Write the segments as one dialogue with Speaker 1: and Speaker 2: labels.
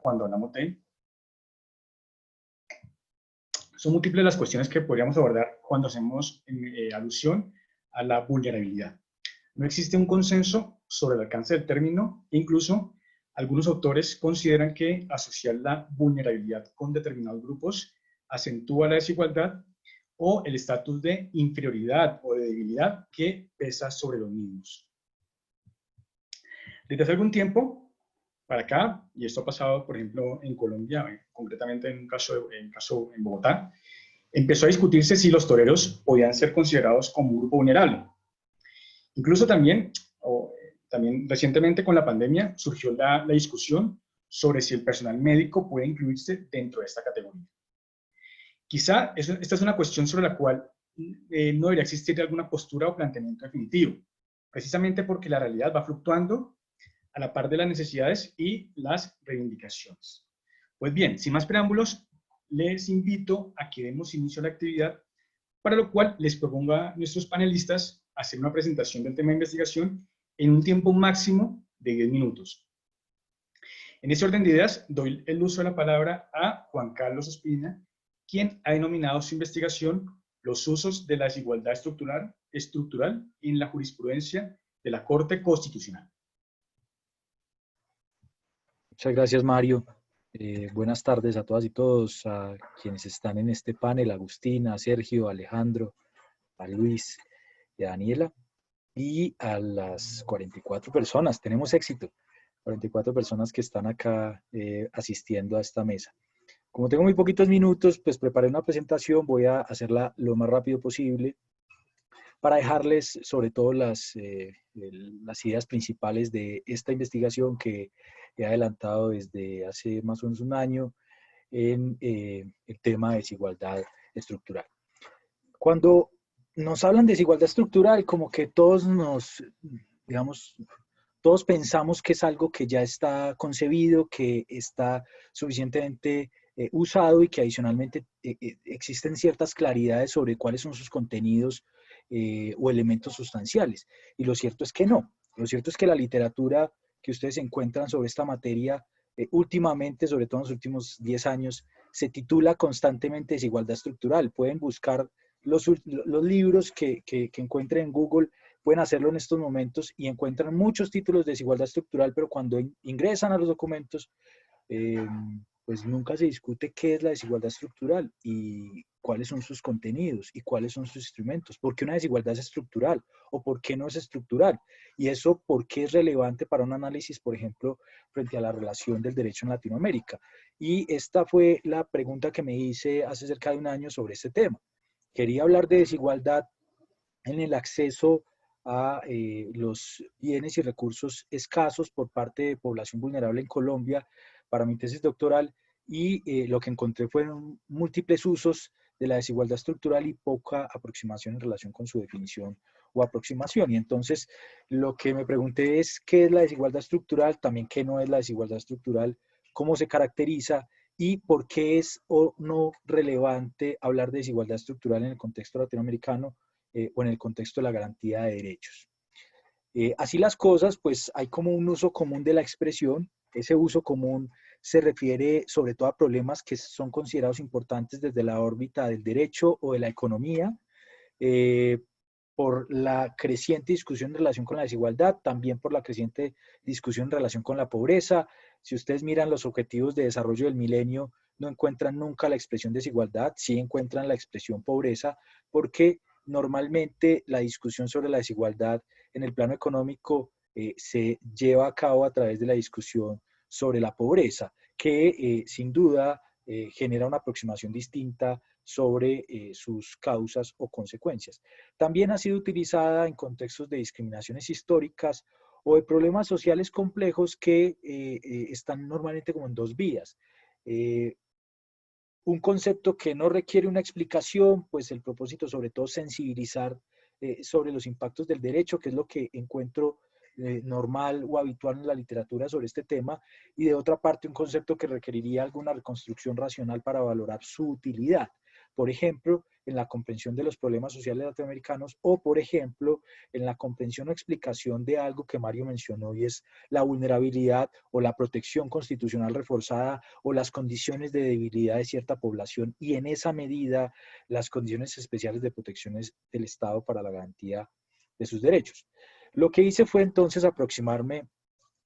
Speaker 1: cuando hablamos de... Son múltiples las cuestiones que podríamos abordar cuando hacemos alusión a la vulnerabilidad. No existe un consenso sobre el alcance del término, e incluso algunos autores consideran que asociar la vulnerabilidad con determinados grupos acentúa la desigualdad o el estatus de inferioridad o de debilidad que pesa sobre los mismos. Desde hace algún tiempo para acá, y esto ha pasado, por ejemplo, en Colombia, concretamente en un caso en Bogotá, empezó a discutirse si los toreros podían ser considerados como un grupo vulnerable. Incluso también recientemente con la pandemia surgió la discusión sobre si el personal médico puede incluirse dentro de esta categoría. Quizá esta es una cuestión sobre la cual no debería existir alguna postura o planteamiento definitivo, precisamente porque la realidad va fluctuando a la par de las necesidades y las reivindicaciones. Pues bien, sin más preámbulos, les invito a que demos inicio a la actividad, para lo cual les propongo a nuestros panelistas hacer una presentación del tema de investigación en un tiempo máximo de 10 minutos. En ese orden de ideas, doy el uso de la palabra a Juan Carlos Ospina, quien ha denominado su investigación los usos de la desigualdad estructural en la jurisprudencia de la Corte Constitucional.
Speaker 2: Muchas gracias, Mario. Buenas tardes a todas y todos, a quienes están en este panel, a Agustina, a Sergio, a Alejandro, a Luis y a Daniela, y a las 44 personas, tenemos éxito, 44 personas que están acá asistiendo a esta mesa. Como tengo muy poquitos minutos, pues preparé una presentación, voy a hacerla lo más rápido posible para dejarles sobre todo las ideas principales de esta investigación que he adelantado desde hace más o menos un año en el tema de desigualdad estructural. Cuando nos hablan de desigualdad estructural, como que todos todos pensamos que es algo que ya está concebido, que está suficientemente usado y que adicionalmente existen ciertas claridades sobre cuáles son sus contenidos o elementos sustanciales. Y lo cierto es que no. Lo cierto es que la literatura que ustedes encuentran sobre esta materia últimamente, sobre todo en los últimos 10 años, se titula constantemente desigualdad estructural. Pueden buscar los libros que encuentren en Google, pueden hacerlo en estos momentos y encuentran muchos títulos de desigualdad estructural, pero cuando ingresan a los documentos, pues nunca se discute qué es la desigualdad estructural y cuáles son sus contenidos y cuáles son sus instrumentos. ¿Por qué una desigualdad es estructural o por qué no es estructural? Y eso, ¿por qué es relevante para un análisis, por ejemplo, frente a la relación del derecho en Latinoamérica? Y esta fue la pregunta que me hice hace cerca de un año sobre este tema. Quería hablar de desigualdad en el acceso a los bienes y recursos escasos por parte de población vulnerable en Colombia para mi tesis doctoral, y lo que encontré fueron múltiples usos de la desigualdad estructural y poca aproximación en relación con su definición o aproximación. Y entonces lo que me pregunté es qué es la desigualdad estructural, también qué no es la desigualdad estructural, cómo se caracteriza y por qué es o no relevante hablar de desigualdad estructural en el contexto latinoamericano o en el contexto de la garantía de derechos. Así las cosas, pues hay como un uso común de la expresión. Ese uso común se refiere sobre todo a problemas que son considerados importantes desde la órbita del derecho o de la economía, por la creciente discusión en relación con la desigualdad, también por la creciente discusión en relación con la pobreza. Si ustedes miran los objetivos de desarrollo del milenio, no encuentran nunca la expresión desigualdad, sí encuentran la expresión pobreza, porque normalmente la discusión sobre la desigualdad en el plano económico se lleva a cabo a través de la discusión sobre la pobreza, que sin duda genera una aproximación distinta sobre sus causas o consecuencias. También ha sido utilizada en contextos de discriminaciones históricas o de problemas sociales complejos que están normalmente como en dos vías. Un concepto que no requiere una explicación, pues el propósito sobre todo sensibilizar sobre los impactos del derecho, que es lo que encuentro normal o habitual en la literatura sobre este tema, y de otra parte un concepto que requeriría alguna reconstrucción racional para valorar su utilidad. por ejemplo, en la comprensión de los problemas sociales latinoamericanos o, por ejemplo, en la comprensión o explicación de algo que Mario mencionó y es la vulnerabilidad o la protección constitucional reforzada o las condiciones de debilidad de cierta población y en esa medida las condiciones especiales de protecciones del Estado para la garantía de sus derechos. Lo que hice fue entonces aproximarme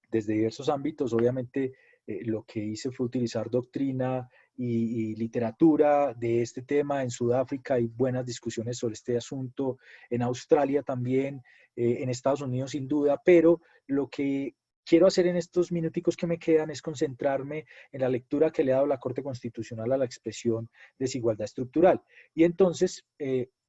Speaker 2: desde diversos ámbitos. Obviamente lo que hice fue utilizar doctrina y literatura de este tema. En Sudáfrica hay buenas discusiones sobre este asunto, en Australia también, en Estados Unidos sin duda, pero lo que quiero hacer en estos minuticos que me quedan es concentrarme en la lectura que le ha dado la Corte Constitucional a la expresión desigualdad estructural. Y entonces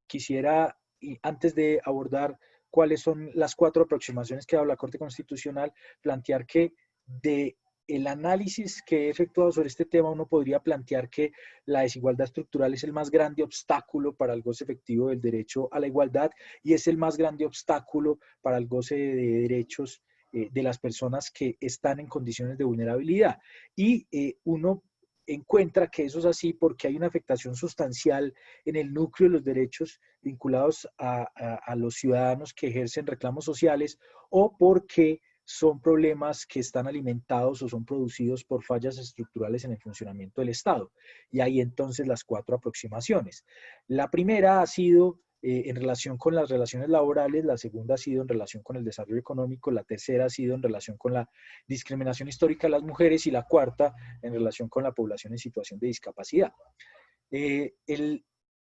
Speaker 2: quisiera, y antes de abordar cuáles son las 4 aproximaciones que ha dado la Corte Constitucional, plantear que de el análisis que he efectuado sobre este tema, uno podría plantear que la desigualdad estructural es el más grande obstáculo para el goce efectivo del derecho a la igualdad y es el más grande obstáculo para el goce de derechos de las personas que están en condiciones de vulnerabilidad. Y uno encuentra que eso es así porque hay una afectación sustancial en el núcleo de los derechos vinculados a los ciudadanos que ejercen reclamos sociales o porque son problemas que están alimentados o son producidos por fallas estructurales en el funcionamiento del Estado. Y hay entonces las 4 aproximaciones. La primera ha sido en relación con las relaciones laborales, la segunda ha sido en relación con el desarrollo económico, la tercera ha sido en relación con la discriminación histórica de las mujeres y la cuarta en relación con la población en situación de discapacidad.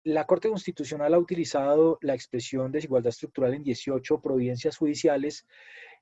Speaker 2: La Corte Constitucional ha utilizado la expresión desigualdad estructural en 18 providencias judiciales.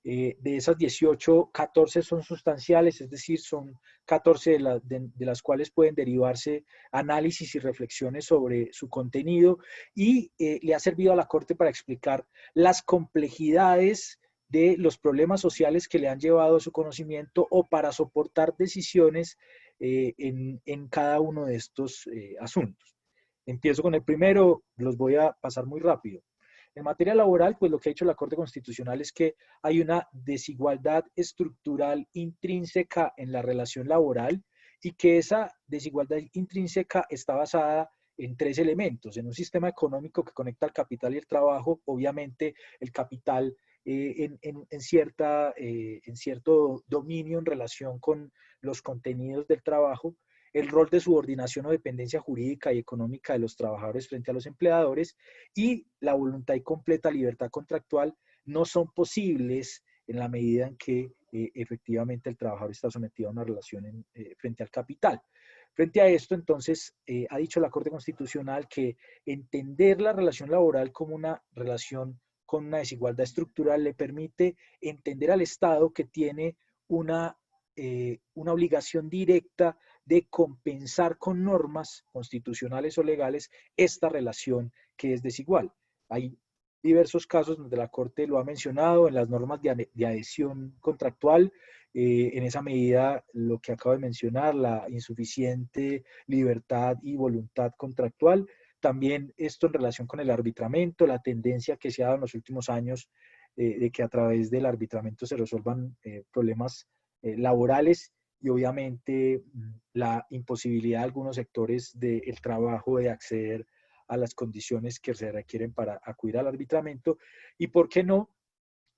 Speaker 2: De esas 18, 14 son sustanciales, es decir, son 14 de las cuales pueden derivarse análisis y reflexiones sobre su contenido y le ha servido a la Corte para explicar las complejidades de los problemas sociales que le han llevado a su conocimiento o para soportar decisiones en cada uno de estos asuntos. Empiezo con el primero, los voy a pasar muy rápido. En materia laboral, pues lo que ha hecho la Corte Constitucional es que hay una desigualdad estructural intrínseca en la relación laboral y que esa desigualdad intrínseca está basada en 3 elementos. En un sistema económico que conecta el capital y el trabajo, obviamente el capital en cierto dominio en relación con los contenidos del trabajo, el rol de subordinación o dependencia jurídica y económica de los trabajadores frente a los empleadores y la voluntad y completa libertad contractual no son posibles en la medida en que efectivamente el trabajador está sometido a una relación frente al capital. Frente a esto, entonces, ha dicho la Corte Constitucional que entender la relación laboral como una relación con una desigualdad estructural le permite entender al Estado que tiene una obligación directa de compensar con normas constitucionales o legales esta relación que es desigual. Hay diversos casos donde la Corte lo ha mencionado en las normas de adhesión contractual, en esa medida lo que acabo de mencionar, la insuficiente libertad y voluntad contractual. También esto en relación con el arbitramiento, la tendencia que se ha dado en los últimos años de que a través del arbitramiento se resuelvan problemas laborales y obviamente la imposibilidad de algunos sectores del trabajo de acceder a las condiciones que se requieren para acudir al arbitramiento. Y por qué no,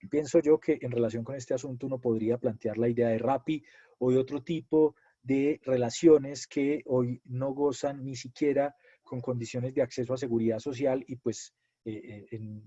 Speaker 2: pienso yo que en relación con este asunto uno podría plantear la idea de RAPI o de otro tipo de relaciones que hoy no gozan ni siquiera con condiciones de acceso a seguridad social y pues en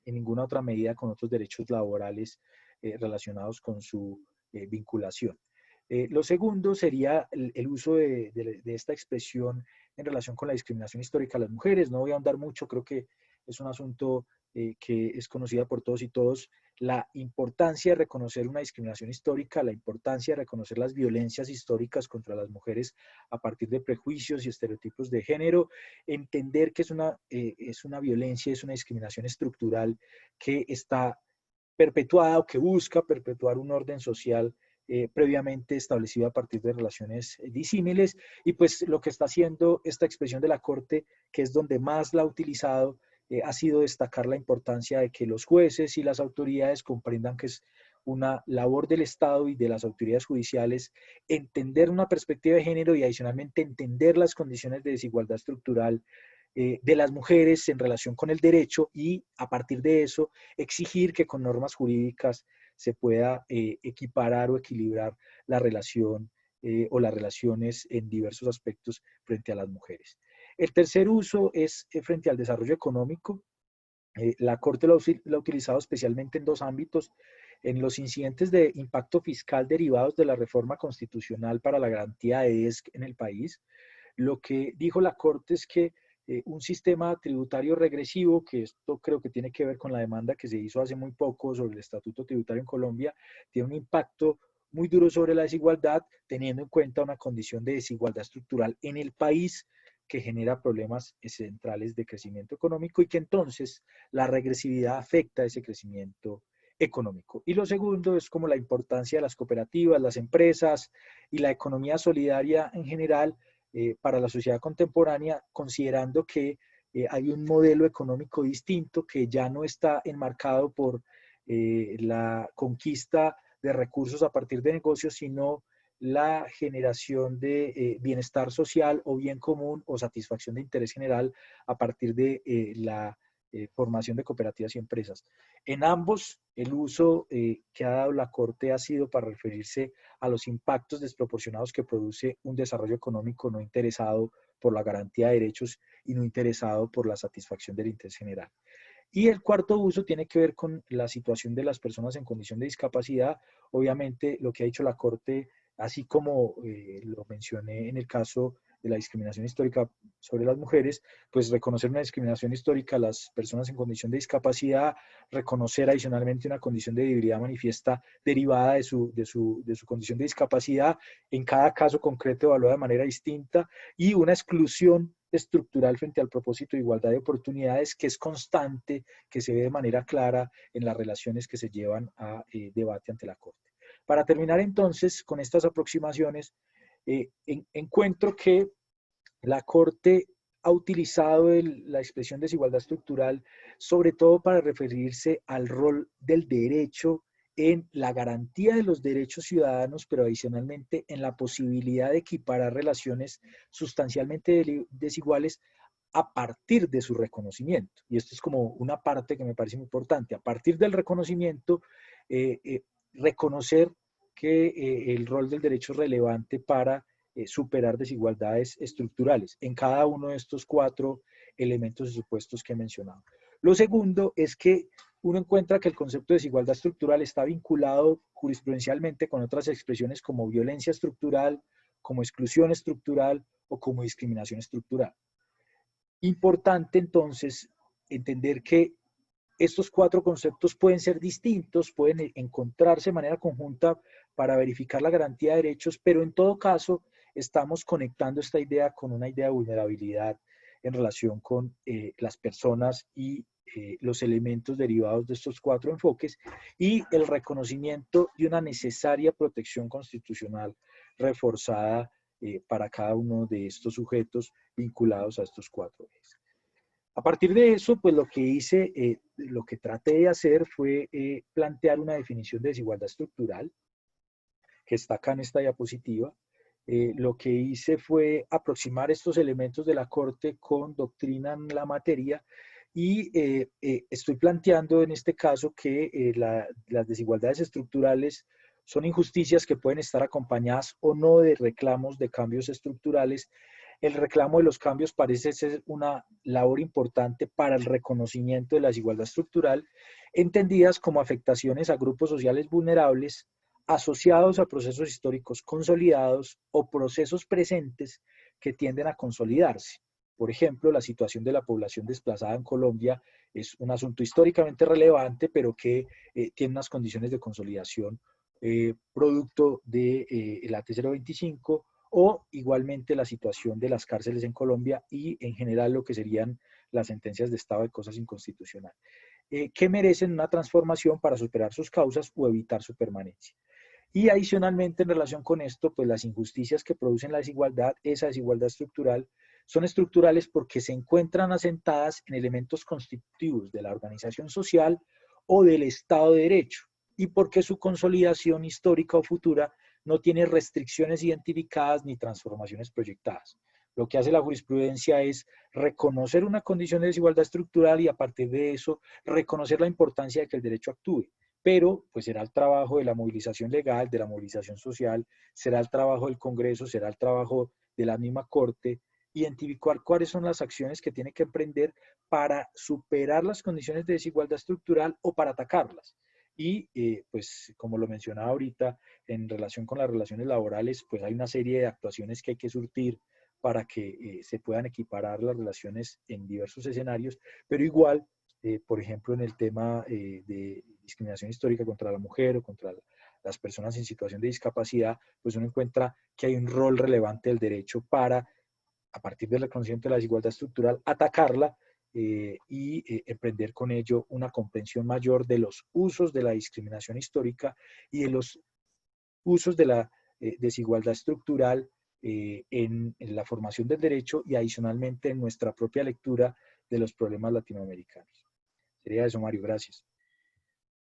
Speaker 2: ninguna otra medida con otros derechos laborales relacionados con su vinculación. Lo segundo sería el uso de esta expresión en relación con la discriminación histórica de las mujeres. No voy a ahondar mucho, creo que es un asunto que es conocida por todos y todos. La importancia de reconocer una discriminación histórica, la importancia de reconocer las violencias históricas contra las mujeres a partir de prejuicios y estereotipos de género, entender que es una violencia, es una discriminación estructural que está perpetuada o que busca perpetuar un orden social previamente establecido a partir de relaciones disímiles y pues lo que está haciendo esta expresión de la Corte, que es donde más la ha utilizado, ha sido destacar la importancia de que los jueces y las autoridades comprendan que es una labor del Estado y de las autoridades judiciales entender una perspectiva de género y adicionalmente entender las condiciones de desigualdad estructural de las mujeres en relación con el derecho y a partir de eso exigir que con normas jurídicas se pueda equiparar o equilibrar la relación o las relaciones en diversos aspectos frente a las mujeres. El tercer uso es frente al desarrollo económico. La Corte lo ha utilizado especialmente en dos ámbitos: en los incidentes de impacto fiscal derivados de la reforma constitucional para la garantía de ESC en el país. Lo que dijo la Corte es que un sistema tributario regresivo, que esto creo que tiene que ver con la demanda que se hizo hace muy poco sobre el Estatuto Tributario en Colombia, tiene un impacto muy duro sobre la desigualdad, teniendo en cuenta una condición de desigualdad estructural en el país que genera problemas centrales de crecimiento económico y que entonces la regresividad afecta ese crecimiento económico. Y lo segundo es como la importancia de las cooperativas, las empresas y la economía solidaria en general para la sociedad contemporánea, considerando que hay un modelo económico distinto que ya no está enmarcado por la conquista de recursos a partir de negocios, sino la generación de bienestar social o bien común o satisfacción de interés general a partir de la formación de cooperativas y empresas. En ambos, el uso que ha dado la Corte ha sido para referirse a los impactos desproporcionados que produce un desarrollo económico no interesado por la garantía de derechos y no interesado por la satisfacción del interés general. Y el cuarto uso tiene que ver con la situación de las personas en condición de discapacidad. Obviamente, lo que ha dicho la Corte, así como lo mencioné en el caso de la discriminación histórica sobre las mujeres, pues reconocer una discriminación histórica a las personas en condición de discapacidad, reconocer adicionalmente una condición de debilidad manifiesta derivada de su condición de discapacidad, en cada caso concreto evaluada de manera distinta, y una exclusión estructural frente al propósito de igualdad de oportunidades que es constante, que se ve de manera clara en las relaciones que se llevan a debate ante la Corte. Para terminar entonces con estas aproximaciones, encuentro que la Corte ha utilizado la expresión desigualdad estructural sobre todo para referirse al rol del derecho en la garantía de los derechos ciudadanos, pero adicionalmente en la posibilidad de equiparar relaciones sustancialmente desiguales a partir de su reconocimiento. Y esto es como una parte que me parece muy importante. A partir del reconocimiento, reconocer que el rol del derecho es relevante para superar desigualdades estructurales en cada uno de estos cuatro elementos y supuestos que he mencionado. Lo segundo es que uno encuentra que el concepto de desigualdad estructural está vinculado jurisprudencialmente con otras expresiones como violencia estructural, como exclusión estructural o como discriminación estructural. Importante entonces entender que estos cuatro conceptos pueden ser distintos, pueden encontrarse de manera conjunta para verificar la garantía de derechos, pero en todo caso estamos conectando esta idea con una idea de vulnerabilidad en relación con las personas y los elementos derivados de estos cuatro enfoques y el reconocimiento de una necesaria protección constitucional reforzada para cada uno de estos sujetos vinculados a estos cuatro ejes. A partir de eso, pues lo que hice, lo que traté de hacer fue plantear una definición de desigualdad estructural, que está acá en esta diapositiva. Lo que hice fue aproximar estos elementos de la Corte con doctrina en la materia y estoy planteando en este caso que las desigualdades estructurales son injusticias que pueden estar acompañadas o no de reclamos de cambios estructurales. El reclamo de los cambios parece ser una labor importante para el reconocimiento de la desigualdad estructural, entendidas como afectaciones a grupos sociales vulnerables asociados a procesos históricos consolidados o procesos presentes que tienden a consolidarse. Por ejemplo, la situación de la población desplazada en Colombia es un asunto históricamente relevante, pero que tiene unas condiciones de consolidación producto de la T025, o igualmente la situación de las cárceles en Colombia y en general lo que serían las sentencias de estado de cosas inconstitucional, que merecen una transformación para superar sus causas o evitar su permanencia. Y adicionalmente en relación con esto, pues las injusticias que producen la desigualdad, esa desigualdad estructural, son estructurales porque se encuentran asentadas en elementos constitutivos de la organización social o del Estado de Derecho, y porque su consolidación histórica o futura no tiene restricciones identificadas ni transformaciones proyectadas. Lo que hace la jurisprudencia es reconocer una condición de desigualdad estructural y a partir de eso reconocer la importancia de que el derecho actúe. Pero pues será el trabajo de la movilización legal, de la movilización social, será el trabajo del Congreso, será el trabajo de la misma Corte, identificar cuáles son las acciones que tiene que emprender para superar las condiciones de desigualdad estructural o para atacarlas. Y pues como lo mencionaba ahorita, en relación con las relaciones laborales, pues hay una serie de actuaciones que hay que surtir para que se puedan equiparar las relaciones en diversos escenarios, pero igual, por ejemplo, en el tema de discriminación histórica contra la mujer o contra las personas en situación de discapacidad, pues uno encuentra que hay un rol relevante del derecho para, a partir del reconocimiento de la desigualdad estructural, atacarla y emprender con ello una comprensión mayor de los usos de la discriminación histórica y de los usos de la desigualdad estructural en la formación del derecho y adicionalmente en nuestra propia lectura de los problemas latinoamericanos. Sería eso, Mario. Gracias.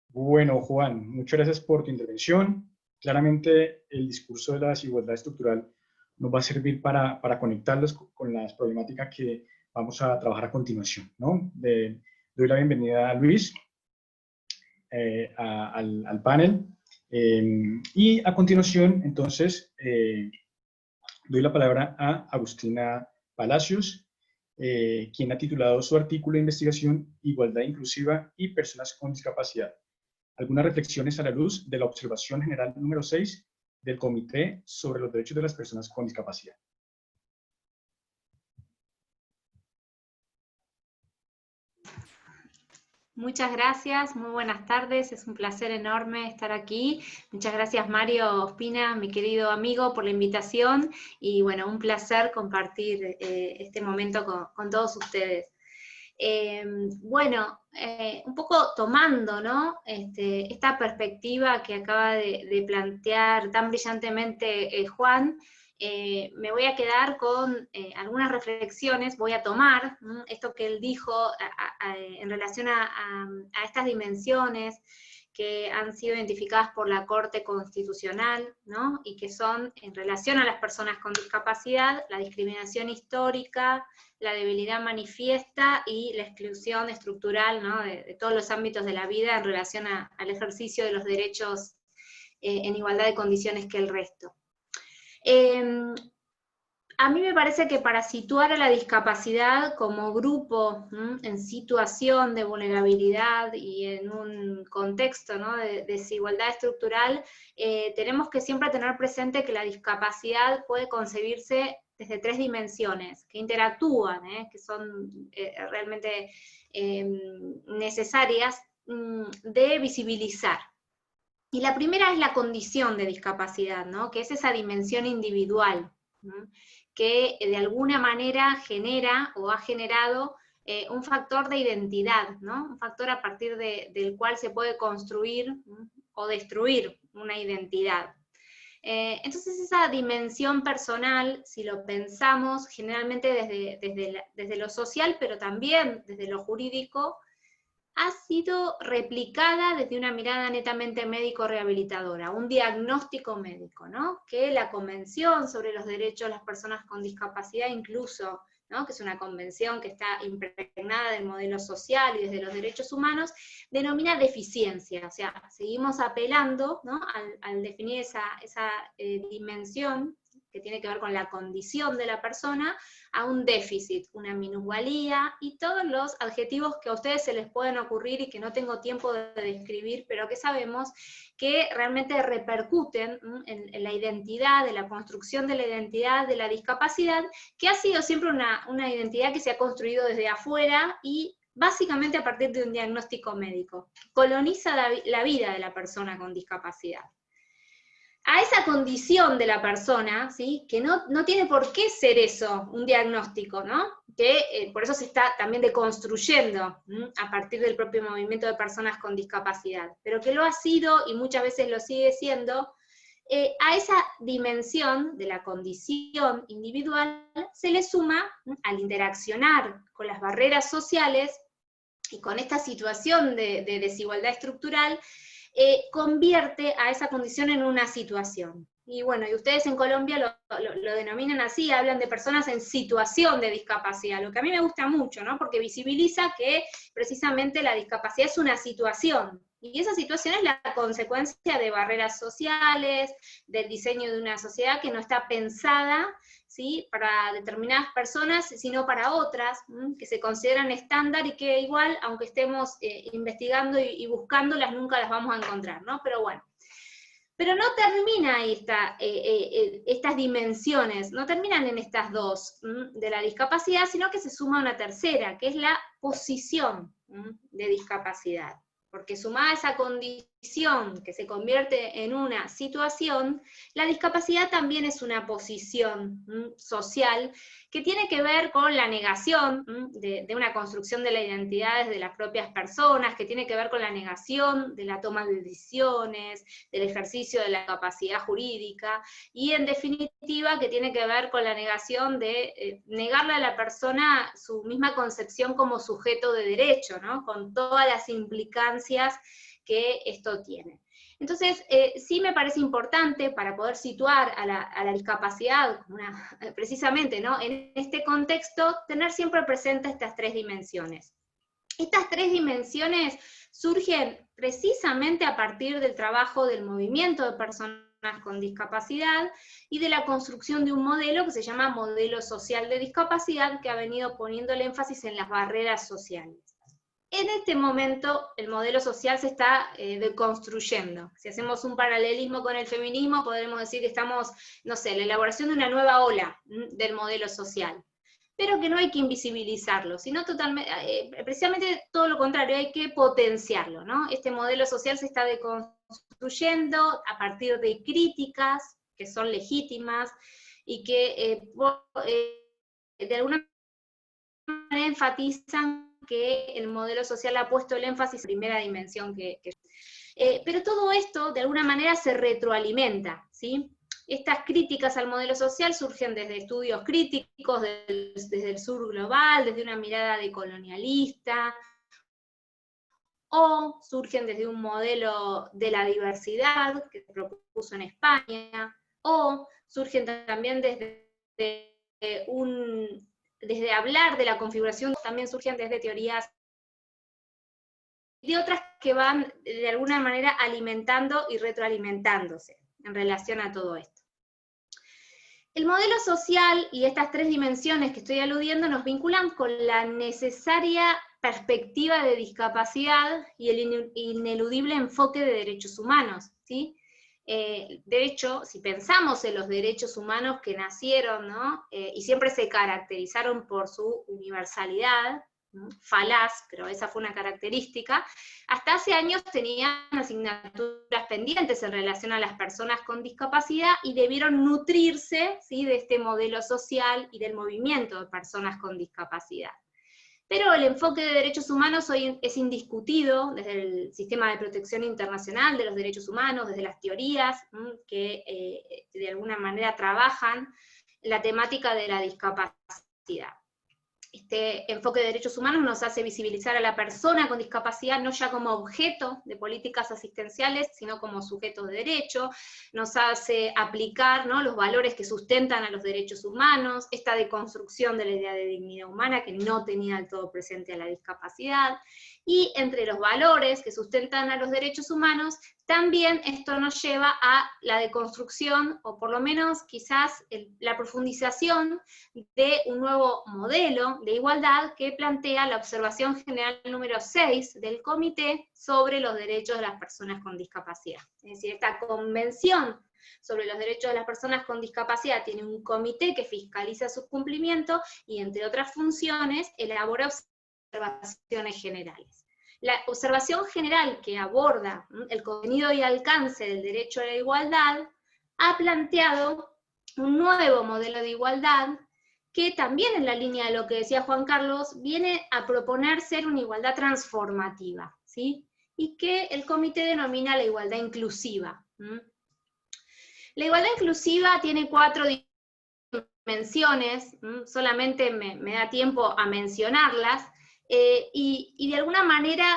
Speaker 1: Bueno, Juan, muchas gracias por tu intervención. Claramente el discurso de la desigualdad estructural nos va a servir para conectarlos con las problemáticas que vamos a trabajar a continuación, ¿no? Doy la bienvenida a Luis, al panel, y a continuación, entonces, doy la palabra a Agustina Palacios, quien ha titulado su artículo de investigación Igualdad inclusiva y personas con discapacidad. Algunas reflexiones a la luz de la observación general número 6 del Comité sobre los Derechos de las Personas con Discapacidad.
Speaker 3: Muchas gracias, muy buenas tardes, es un placer enorme estar aquí. Muchas gracias Mario Ospina, mi querido amigo, por la invitación y bueno, un placer compartir este momento con todos ustedes. Un poco tomando, ¿no? Esta perspectiva que acaba de plantear tan brillantemente Juan, me voy a quedar con algunas reflexiones, voy a tomar esto que él dijo en relación a estas dimensiones que han sido identificadas por la Corte Constitucional, ¿no? Y que son, en relación a las personas con discapacidad, la discriminación histórica, la debilidad manifiesta y la exclusión estructural, ¿no? de todos los ámbitos de la vida en relación al ejercicio de los derechos en igualdad de condiciones que el resto. A mí me parece que para situar a la discapacidad como grupo en situación de vulnerabilidad y en un contexto, ¿no? de desigualdad estructural, tenemos que siempre tener presente que la discapacidad puede concebirse desde 3 dimensiones que interactúan, que son realmente necesarias de visibilizar. Y la primera es la condición de discapacidad, ¿no? Que es esa dimensión individual, ¿no? Que de alguna manera genera o ha generado un factor de identidad, ¿no? Un factor a partir del cual se puede construir o destruir una identidad. Entonces esa dimensión personal, si lo pensamos generalmente desde lo social, pero también desde lo jurídico, ha sido replicada desde una mirada netamente médico-rehabilitadora, un diagnóstico médico, ¿no? Que la Convención sobre los Derechos de las Personas con Discapacidad incluso, ¿no? Que es una convención que está impregnada del modelo social y desde los derechos humanos, denomina deficiencia, o sea, seguimos apelando, ¿no? al definir esa dimensión que tiene que ver con la condición de la persona, a un déficit, una minusvalía, y todos los adjetivos que a ustedes se les pueden ocurrir y que no tengo tiempo de describir, pero que sabemos que realmente repercuten en la identidad, de la construcción de la identidad de la discapacidad, que ha sido siempre una identidad que se ha construido desde afuera y básicamente a partir de un diagnóstico médico. Coloniza la vida de la persona con discapacidad. A esa condición de la persona, ¿sí? Que no tiene por qué ser eso, un diagnóstico, ¿no? Que por eso se está también deconstruyendo a partir del propio movimiento de personas con discapacidad, pero que lo ha sido y muchas veces lo sigue siendo. A esa dimensión de la condición individual se le suma, al interaccionar con las barreras sociales y con esta situación de desigualdad estructural, convierte a esa condición en una situación. y bueno, y ustedes en Colombia lo denominan así, hablan de personas en situación de discapacidad, lo que a mí me gusta mucho, ¿no? Porque visibiliza que precisamente la discapacidad es una situación, y esa situación es la consecuencia de barreras sociales, del diseño de una sociedad que no está pensada, ¿sí?, para determinadas personas, sino para otras, que se consideran estándar y que igual, aunque estemos investigando y buscándolas, nunca las vamos a encontrar, ¿no? Pero bueno. Pero no termina ahí estas dimensiones, no terminan en estas dos de la discapacidad, sino que se suma una tercera, que es la posición de discapacidad. Porque sumada a esa condición que se convierte en una situación, la discapacidad también es una posición social que tiene que ver con la negación de una construcción de la identidad desde las propias personas, que tiene que ver con la negación de la toma de decisiones, del ejercicio de la capacidad jurídica, y en definitiva que tiene que ver con la negación de negarle a la persona su misma concepción como sujeto de derecho, ¿no? Con todas las implicancias que esto tiene. Entonces, sí me parece importante para poder situar a la discapacidad, precisamente, ¿no?, en este contexto, tener siempre presente estas tres dimensiones. Estas tres dimensiones surgen precisamente a partir del trabajo del movimiento de personas con discapacidad y de la construcción de un modelo que se llama modelo social de discapacidad, que ha venido poniendo el énfasis en las barreras sociales. En este momento el modelo social se está deconstruyendo. Si hacemos un paralelismo con el feminismo, podremos decir que estamos, no sé, en la elaboración de una nueva ola del modelo social. Pero que no hay que invisibilizarlo, sino totalmente, precisamente todo lo contrario, hay que potenciarlo, ¿no? Este modelo social se está deconstruyendo a partir de críticas que son legítimas y que de alguna manera enfatizan que el modelo social ha puesto el énfasis en la primera dimensión pero todo esto de alguna manera se retroalimenta, ¿sí? Estas críticas al modelo social surgen desde estudios críticos, desde el sur global, desde una mirada decolonialista, o surgen desde un modelo de la diversidad que se propuso en España, o surgen también desde hablar de la configuración, también surgen desde teorías y de otras que van de alguna manera alimentando y retroalimentándose en relación a todo esto. El modelo social y estas tres dimensiones que estoy aludiendo nos vinculan con la necesaria perspectiva de discapacidad y el ineludible enfoque de derechos humanos, ¿sí? De hecho, si pensamos en los derechos humanos que nacieron, ¿no?, y siempre se caracterizaron por su universalidad, ¿no?, falaz, pero esa fue una característica, hasta hace años tenían asignaturas pendientes en relación a las personas con discapacidad y debieron nutrirse, ¿sí?, de este modelo social y del movimiento de personas con discapacidad. Pero el enfoque de derechos humanos hoy es indiscutido desde el sistema de protección internacional de los derechos humanos, desde las teorías que de alguna manera trabajan la temática de la discapacidad. Este enfoque de derechos humanos nos hace visibilizar a la persona con discapacidad no ya como objeto de políticas asistenciales, sino como sujeto de derecho, nos hace aplicar, ¿no?, los valores que sustentan a los derechos humanos, esta deconstrucción de la idea de dignidad humana que no tenía del todo presente a la discapacidad, y entre los valores que sustentan a los derechos humanos, también esto nos lleva a la deconstrucción, o por lo menos quizás la profundización de un nuevo modelo de igualdad que plantea la observación general número 6 del Comité sobre los derechos de las personas con discapacidad. Es decir, esta convención sobre los derechos de las personas con discapacidad tiene un comité que fiscaliza su cumplimiento y, entre otras funciones, elabora observaciones generales. La observación general que aborda el contenido y alcance del derecho a la igualdad ha planteado un nuevo modelo de igualdad que también, en la línea de lo que decía Juan Carlos, viene a proponer ser una igualdad transformativa, ¿sí?, y que el comité denomina la igualdad inclusiva. La igualdad inclusiva tiene 4 dimensiones, solamente me da tiempo a mencionarlas, y de alguna manera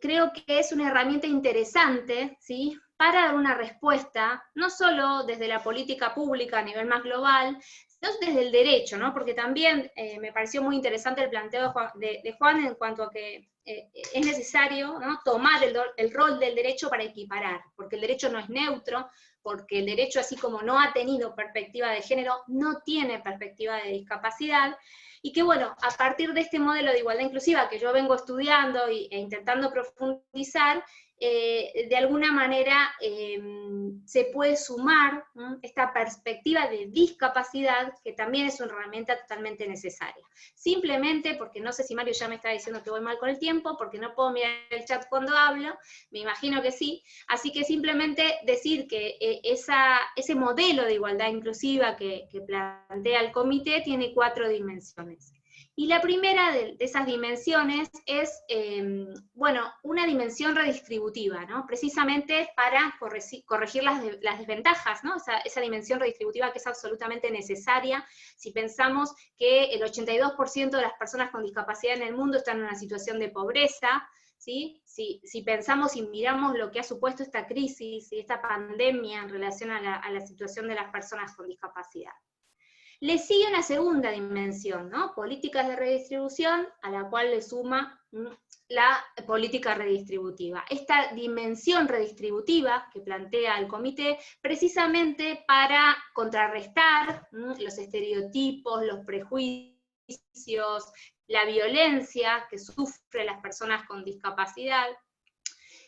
Speaker 3: creo que es una herramienta interesante, ¿sí?, para dar una respuesta, no solo desde la política pública a nivel más global, sino desde el derecho, ¿no? Porque también me pareció muy interesante el planteo de Juan en cuanto a que es necesario, ¿no?, tomar el rol del derecho para equiparar, porque el derecho no es neutro, porque el derecho, así como no ha tenido perspectiva de género, no tiene perspectiva de discapacidad, y que bueno, a partir de este modelo de igualdad inclusiva que yo vengo estudiando e intentando profundizar, de alguna manera se puede sumar esta perspectiva de discapacidad, que también es una herramienta totalmente necesaria. Simplemente, porque no sé si Mario ya me está diciendo que voy mal con el tiempo, porque no puedo mirar el chat cuando hablo, me imagino que sí, así que simplemente decir que ese modelo de igualdad inclusiva que plantea el comité tiene 4 dimensiones. Y la primera de esas dimensiones es, bueno, una dimensión redistributiva, ¿no? Precisamente para corregir las desventajas, ¿no? Esa dimensión redistributiva que es absolutamente necesaria si pensamos que el 82% de las personas con discapacidad en el mundo están en una situación de pobreza, ¿sí? Si pensamos y miramos lo que ha supuesto esta crisis y esta pandemia en relación a la situación de las personas con discapacidad. Le sigue una segunda dimensión, ¿no? Políticas de redistribución, a la cual le suma la política redistributiva. Esta dimensión redistributiva que plantea el comité, precisamente para contrarrestar los estereotipos, los prejuicios, la violencia que sufren las personas con discapacidad,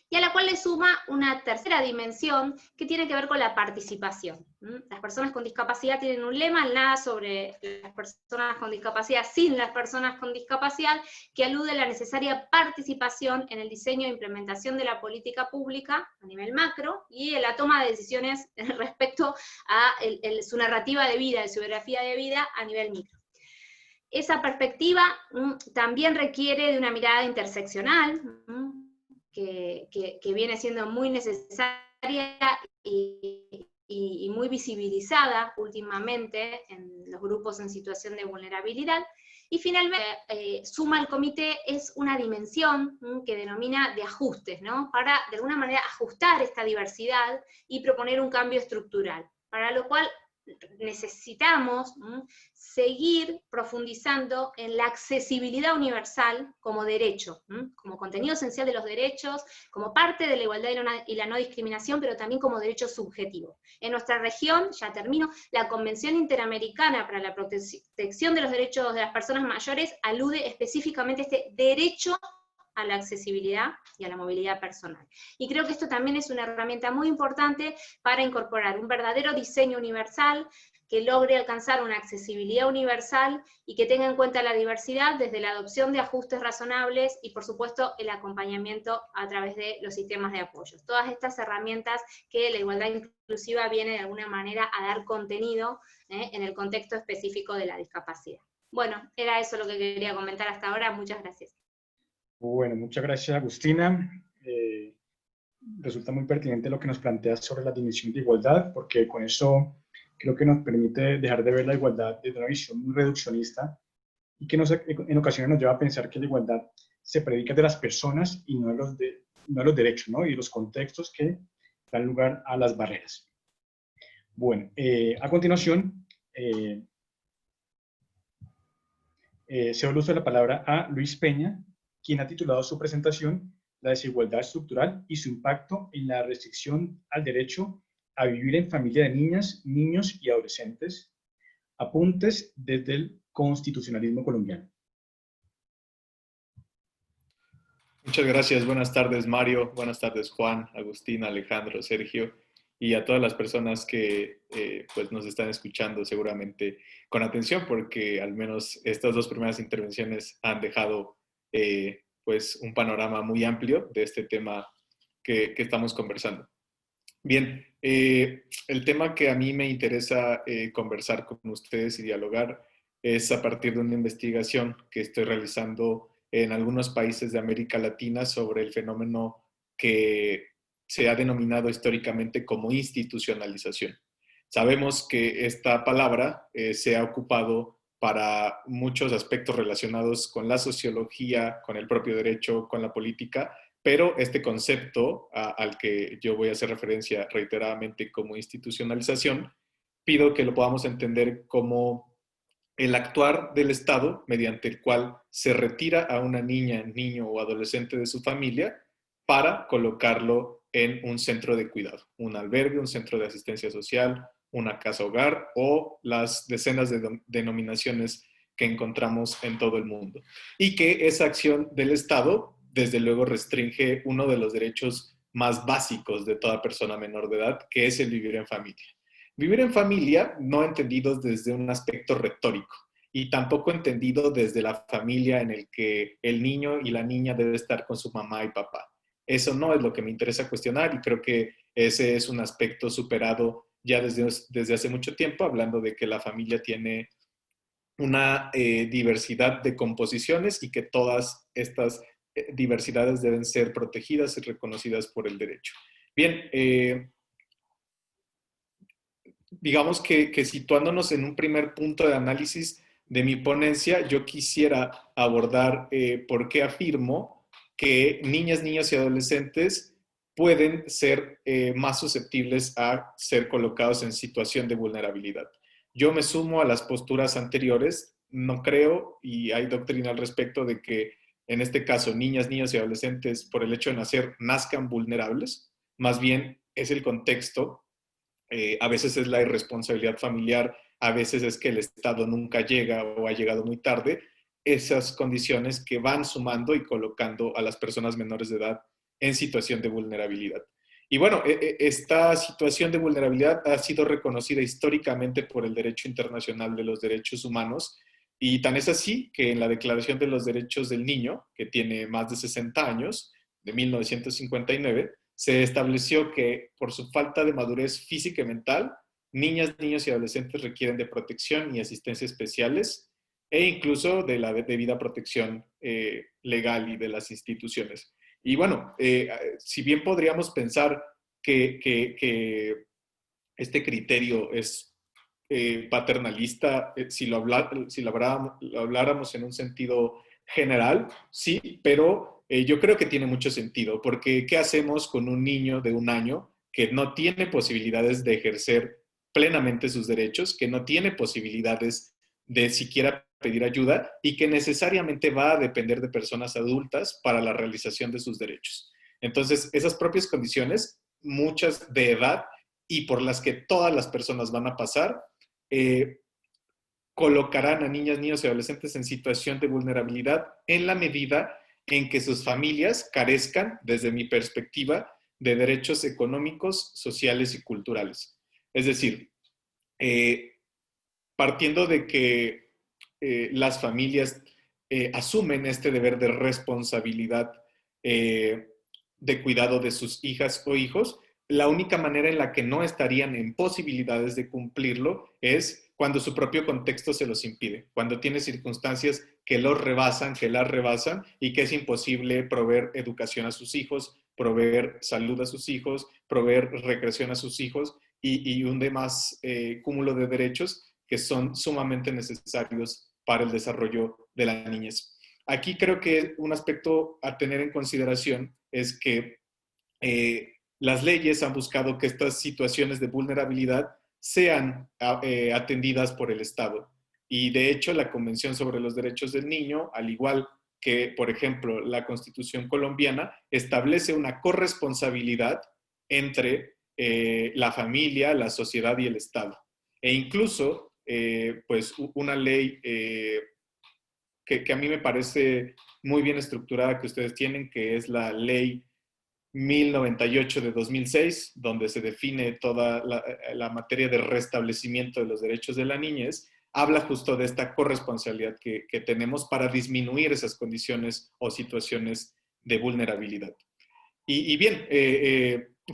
Speaker 3: y a la cual le suma una tercera dimensión que tiene que ver con la participación. Las personas con discapacidad tienen un lema, el nada sobre las personas con discapacidad sin las personas con discapacidad, que alude a la necesaria participación en el diseño e implementación de la política pública a nivel macro, y en la toma de decisiones respecto a su narrativa de vida, su biografía de vida a nivel micro. Esa perspectiva también requiere de una mirada interseccional, que viene siendo muy necesaria y muy visibilizada últimamente en los grupos en situación de vulnerabilidad. Y finalmente, suma el comité, es una dimensión que denomina de ajustes, ¿no? Para de alguna manera ajustar esta diversidad y proponer un cambio estructural, para lo cual necesitamos seguir profundizando en la accesibilidad universal como derecho, como contenido esencial de los derechos, como parte de la igualdad y la no discriminación, pero también como derecho subjetivo. En nuestra región, ya termino, la Convención Interamericana para la Protección de los Derechos de las Personas Mayores alude específicamente a este derecho a la accesibilidad y a la movilidad personal. Y creo que esto también es una herramienta muy importante para incorporar un verdadero diseño universal que logre alcanzar una accesibilidad universal y que tenga en cuenta la diversidad desde la adopción de ajustes razonables y, por supuesto, el acompañamiento a través de los sistemas de apoyo. Todas estas herramientas que la igualdad inclusiva viene de alguna manera a dar contenido en el contexto específico de la discapacidad. Bueno, era eso lo que quería comentar hasta ahora. Muchas gracias.
Speaker 1: Bueno, muchas gracias, Agustina. Resulta muy pertinente lo que nos planteas sobre la dimensión de igualdad, porque con eso creo que nos permite dejar de ver la igualdad desde una visión muy reduccionista y que en ocasiones nos lleva a pensar que la igualdad se predica de las personas y no de los derechos, ¿no? Y los contextos que dan lugar a las barreras. Bueno, a continuación, cedo el uso de la palabra a Luis Peña, quien ha titulado su presentación La desigualdad estructural y su impacto en la restricción al derecho a vivir en familia de niñas, niños y adolescentes. Apuntes desde el constitucionalismo colombiano.
Speaker 4: Muchas gracias. Buenas tardes, Mario. Buenas tardes, Juan, Agustín, Alejandro, Sergio, y a todas las personas que pues nos están escuchando seguramente con atención, porque al menos estas 2 primeras intervenciones han dejado pues un panorama muy amplio de este tema que estamos conversando. Bien, el tema que a mí me interesa conversar con ustedes y dialogar es a partir de una investigación que estoy realizando en algunos países de América Latina sobre el fenómeno que se ha denominado históricamente como institucionalización. Sabemos que esta palabra se ha ocupado para muchos aspectos relacionados con la sociología, con el propio derecho, con la política, pero este concepto al que yo voy a hacer referencia reiteradamente como institucionalización, pido que lo podamos entender como el actuar del Estado mediante el cual se retira a una niña, niño o adolescente de su familia para colocarlo en un centro de cuidado, un albergue, un centro de asistencia social, una casa hogar o las decenas de denominaciones que encontramos en todo el mundo. Y que esa acción del Estado, desde luego, restringe uno de los derechos más básicos de toda persona menor de edad, que es el vivir en familia. Vivir en familia, no entendido desde un aspecto retórico y tampoco entendido desde la familia en el que el niño y la niña deben estar con su mamá y papá. Eso no es lo que me interesa cuestionar y creo que ese es un aspecto superado ya desde hace mucho tiempo, hablando de que la familia tiene una diversidad de composiciones y que todas estas diversidades deben ser protegidas y reconocidas por el derecho. Bien, digamos que situándonos en un primer punto de análisis de mi ponencia, yo quisiera abordar por qué afirmo que niñas, niños y adolescentes pueden ser más susceptibles a ser colocados en situación de vulnerabilidad. Yo me sumo a las posturas anteriores, no creo, y hay doctrina al respecto, de que en este caso niñas, niños y adolescentes por el hecho de nacer nazcan vulnerables, más bien es el contexto. A veces es la irresponsabilidad familiar, a veces es que el Estado nunca llega o ha llegado muy tarde, esas condiciones que van sumando y colocando a las personas menores de edad en situación de vulnerabilidad. Y bueno, esta situación de vulnerabilidad ha sido reconocida históricamente por el derecho internacional de los derechos humanos y tan es así que en la Declaración de los Derechos del Niño, que tiene más de 60 años, de 1959, se estableció que por su falta de madurez física y mental, niñas, niños y adolescentes requieren de protección y asistencia especiales e incluso de la debida protección legal y de las instituciones. Y bueno, si bien podríamos pensar que este criterio es paternalista, si lo habláramos en un sentido general, sí, pero yo creo que tiene mucho sentido, porque ¿qué hacemos con un niño de 1 año que no tiene posibilidades de ejercer plenamente sus derechos, que no tiene posibilidades de siquiera pedir ayuda y que necesariamente va a depender de personas adultas para la realización de sus derechos? Entonces, esas propias condiciones, muchas de edad y por las que todas las personas van a pasar, colocarán a niñas, niños y adolescentes en situación de vulnerabilidad en la medida en que sus familias carezcan, desde mi perspectiva, de derechos económicos, sociales y culturales. Es decir, partiendo de que las familias asumen este deber de responsabilidad de cuidado de sus hijas o hijos, la única manera en la que no estarían en posibilidades de cumplirlo es cuando su propio contexto se los impide, cuando tiene circunstancias que los rebasan, que las rebasan y que es imposible proveer educación a sus hijos, proveer salud a sus hijos, proveer recreación a sus hijos y un demás cúmulo de derechos que son sumamente necesarios para el desarrollo de la niñez. Aquí creo que un aspecto a tener en consideración es que las leyes han buscado que estas situaciones de vulnerabilidad sean atendidas por el Estado. Y de hecho, la Convención sobre los Derechos del Niño, al igual que, por ejemplo, la Constitución colombiana, establece una corresponsabilidad entre la familia, la sociedad y el Estado. E incluso, pues, una ley que a mí me parece muy bien estructurada que ustedes tienen, que es la Ley 1098 de 2006, donde se define toda la materia de restablecimiento de los derechos de la niñez, habla justo de esta corresponsabilidad que tenemos para disminuir esas condiciones o situaciones de vulnerabilidad. Y bien,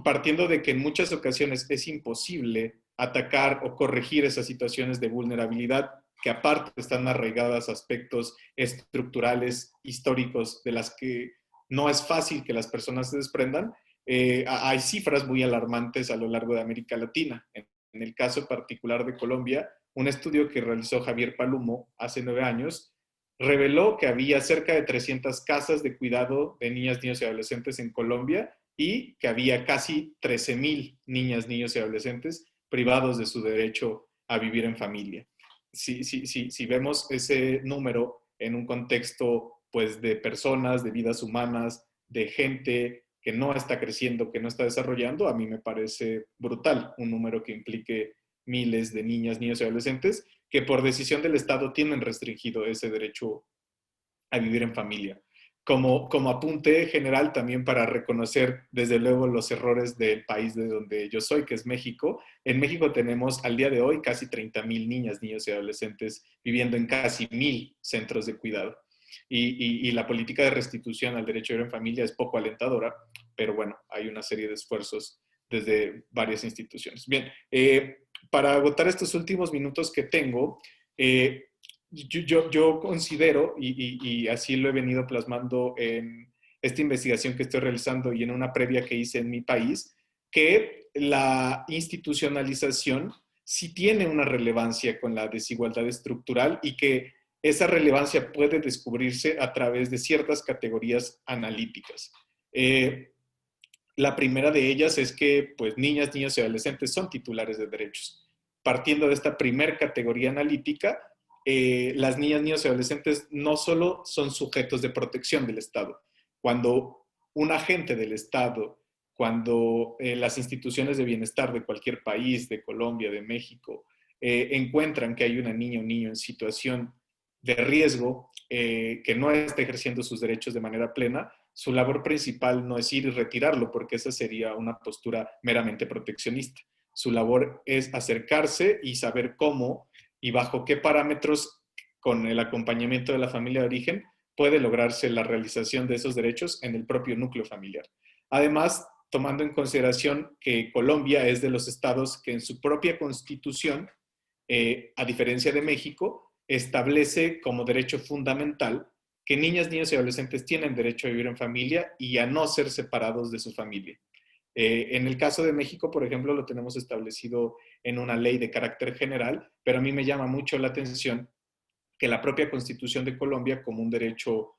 Speaker 4: partiendo de que en muchas ocasiones es imposible atacar o corregir esas situaciones de vulnerabilidad, que aparte están arraigadas a aspectos estructurales, históricos, de las que no es fácil que las personas se desprendan, hay cifras muy alarmantes a lo largo de América Latina. En el caso particular de Colombia, un estudio que realizó Javier Palumo hace 9 años reveló que había cerca de 300 casas de cuidado de niñas, niños y adolescentes en Colombia y que había casi 13,000 niñas, niños y adolescentes privados de su derecho a vivir en familia. Si vemos ese número en un contexto pues, de personas, de vidas humanas, de gente que no está creciendo, que no está desarrollando, a mí me parece brutal un número que implique miles de niñas, niños y adolescentes que por decisión del Estado tienen restringido ese derecho a vivir en familia. Como apunte general también para reconocer desde luego los errores del país de donde yo soy, que es México. En México tenemos al día de hoy casi 30,000 niñas, niños y adolescentes viviendo en casi 1,000 centros de cuidado. Y la política de restitución al derecho a vivir en familia es poco alentadora, pero bueno, hay una serie de esfuerzos desde varias instituciones. Bien, para agotar estos últimos minutos que tengo, yo considero, y así lo he venido plasmando en esta investigación que estoy realizando y en una previa que hice en mi país, que la institucionalización sí tiene una relevancia con la desigualdad estructural y que esa relevancia puede descubrirse a través de ciertas categorías analíticas. La primera de ellas es que pues, niñas, niños y adolescentes son titulares de derechos. Partiendo de esta primera categoría analítica, las niñas, niños y adolescentes no solo son sujetos de protección del Estado. Cuando un agente del Estado, cuando las instituciones de bienestar de cualquier país, de Colombia, de México, encuentran que hay una niña o un niño en situación de riesgo, que no está ejerciendo sus derechos de manera plena, su labor principal no es ir y retirarlo, porque esa sería una postura meramente proteccionista. Su labor es acercarse y saber cómo y bajo qué parámetros, con el acompañamiento de la familia de origen, puede lograrse la realización de esos derechos en el propio núcleo familiar. Además, tomando en consideración que Colombia es de los estados que en su propia constitución, a diferencia de México, establece como derecho fundamental que niñas, niños y adolescentes tienen derecho a vivir en familia y a no ser separados de su familia. En el caso de México, por ejemplo, lo tenemos establecido en una ley de carácter general, pero a mí me llama mucho la atención que la propia Constitución de Colombia, como un derecho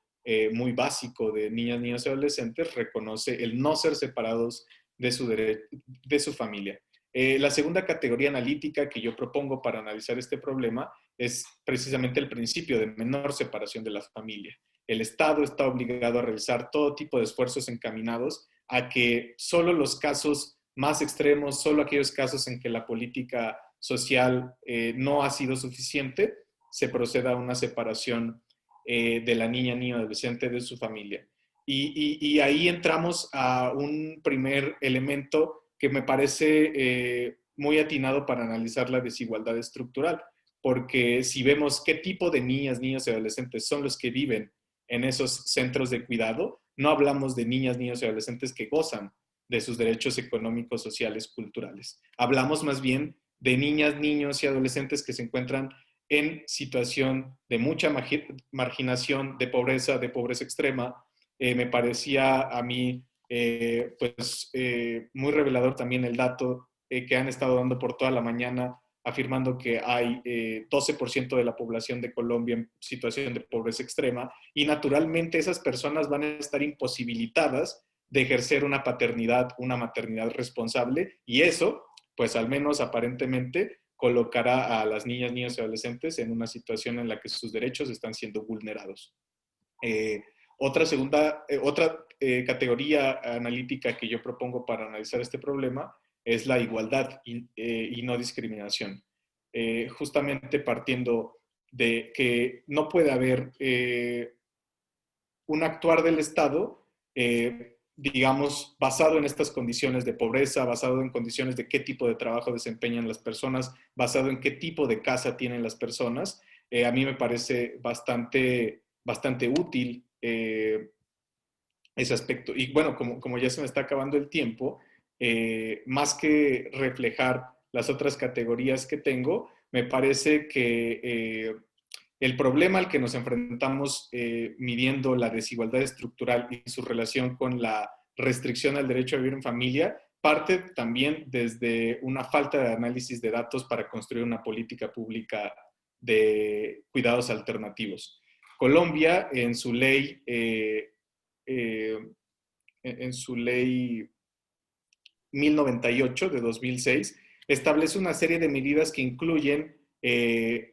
Speaker 4: muy básico de niñas, niños y adolescentes, reconoce el no ser separados de su familia. La segunda categoría analítica que yo propongo para analizar este problema es precisamente el principio de menor separación de la familia. El Estado está obligado a realizar todo tipo de esfuerzos encaminados a que solo los casos más extremos, solo aquellos casos en que la política social no ha sido suficiente, se proceda a una separación de la niña, niño, adolescente de su familia. Y ahí entramos a un primer elemento que me parece muy atinado para analizar la desigualdad estructural, porque si vemos qué tipo de niñas, niños y adolescentes son los que viven en esos centros de cuidado, no hablamos de niñas, niños y adolescentes que gozan de sus derechos económicos, sociales, culturales. Hablamos más bien de niñas, niños y adolescentes que se encuentran en situación de mucha marginación, de pobreza extrema. Me parecía a mí muy revelador también el dato que han estado dando por toda la mañana, afirmando que hay 12% de la población de Colombia en situación de pobreza extrema y naturalmente esas personas van a estar imposibilitadas de ejercer una paternidad, una maternidad responsable y eso, pues al menos aparentemente, colocará a las niñas, niños y adolescentes en una situación en la que sus derechos están siendo vulnerados. Otra categoría analítica que yo propongo para analizar este problema es la igualdad y no discriminación. Justamente partiendo de que no puede haber un actuar del Estado, digamos, basado en estas condiciones de pobreza, basado en condiciones de qué tipo de trabajo desempeñan las personas, basado en qué tipo de casa tienen las personas. A mí me parece bastante útil ese aspecto. Y bueno, como ya se me está acabando el tiempo, más que reflejar las otras categorías que tengo, me parece que el problema al que nos enfrentamos midiendo la desigualdad estructural y su relación con la restricción al derecho a vivir en familia parte también desde una falta de análisis de datos para construir una política pública de cuidados alternativos. Colombia, en su ley 1098 de 2006, establece una serie de medidas que incluyen,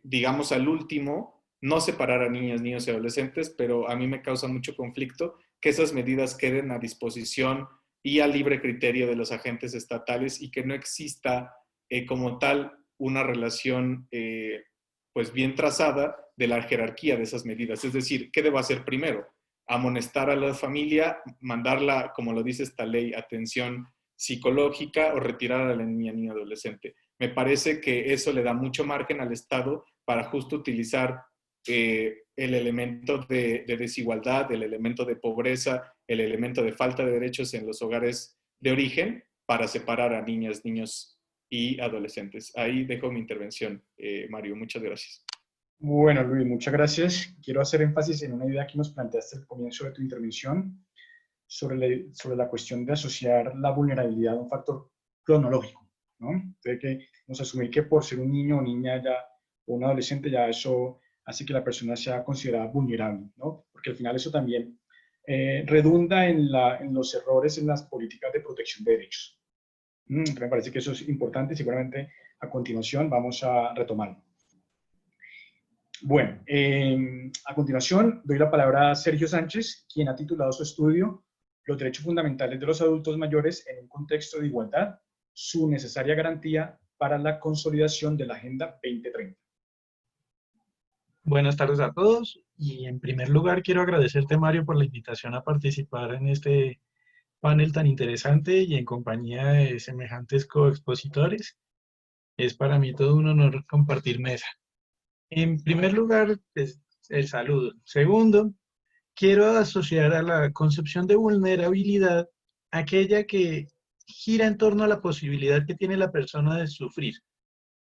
Speaker 4: digamos, al último, no separar a niñas, niños y adolescentes, pero a mí me causa mucho conflicto que esas medidas queden a disposición y a libre criterio de los agentes estatales y que no exista como tal una relación pues bien trazada de la jerarquía de esas medidas. Es decir, ¿qué debo hacer primero? Amonestar a la familia, mandarla, como lo dice esta ley, atención psicológica o retirar a la niña, niño, adolescente. Me parece que eso le da mucho margen al Estado para justo utilizar el elemento de desigualdad, el elemento de pobreza, el elemento de falta de derechos en los hogares de origen para separar a niñas, niños y adolescentes. Ahí dejo mi intervención, Mario. Muchas gracias.
Speaker 1: Bueno, Luis, muchas gracias. Quiero hacer énfasis en una idea que nos planteaste al comienzo de tu intervención sobre la cuestión de asociar la vulnerabilidad a un factor cronológico, ¿no? Entonces, que nos asumir que por ser un niño o niña ya, o un adolescente, ya eso hace que la persona sea considerada vulnerable, ¿no? Porque al final eso también redunda en los errores en las políticas de protección de derechos. Me parece que eso es importante y seguramente a continuación vamos a retomarlo. Bueno, a continuación doy la palabra a Sergio Sánchez, quien ha titulado su estudio Los derechos fundamentales de los adultos mayores en un contexto de igualdad, su necesaria garantía para la consolidación de la Agenda 2030.
Speaker 5: Buenas tardes a todos y en primer lugar quiero agradecerte, Mario, por la invitación a participar en este panel tan interesante y en compañía de semejantes coexpositores. Es para mí todo un honor compartir mesa. En primer lugar, pues, el saludo. Segundo, quiero asociar a la concepción de vulnerabilidad aquella que gira en torno a la posibilidad que tiene la persona de sufrir,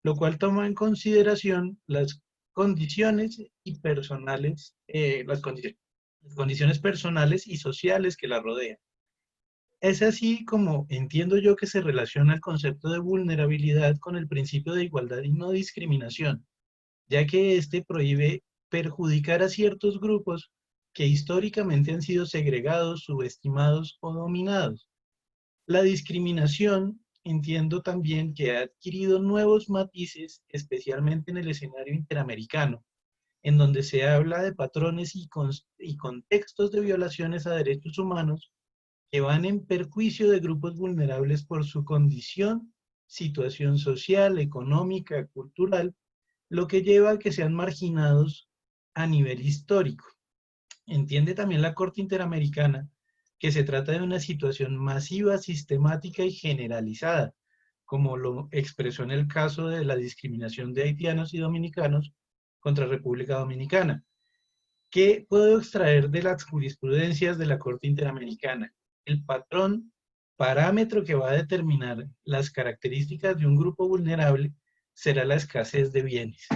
Speaker 5: lo cual toma en consideración las condiciones y personales, las condiciones personales y sociales que la rodean. Es así como entiendo yo que se relaciona el concepto de vulnerabilidad con el principio de igualdad y no discriminación, ya que éste prohíbe perjudicar a ciertos grupos que históricamente han sido segregados, subestimados o dominados. La discriminación entiendo también que ha adquirido nuevos matices, especialmente en el escenario interamericano, en donde se habla de patrones y contextos de violaciones a derechos humanos que van en perjuicio de grupos vulnerables por su condición, situación social, económica, cultural, lo que lleva a que sean marginados a nivel histórico. Entiende también la Corte Interamericana que se trata de una situación masiva, sistemática y generalizada, como lo expresó en el caso de la discriminación de haitianos y dominicanos contra República Dominicana. ¿Qué puedo extraer de las jurisprudencias de la Corte Interamericana? El parámetro que va a determinar las características de un grupo vulnerable será la escasez de bienes.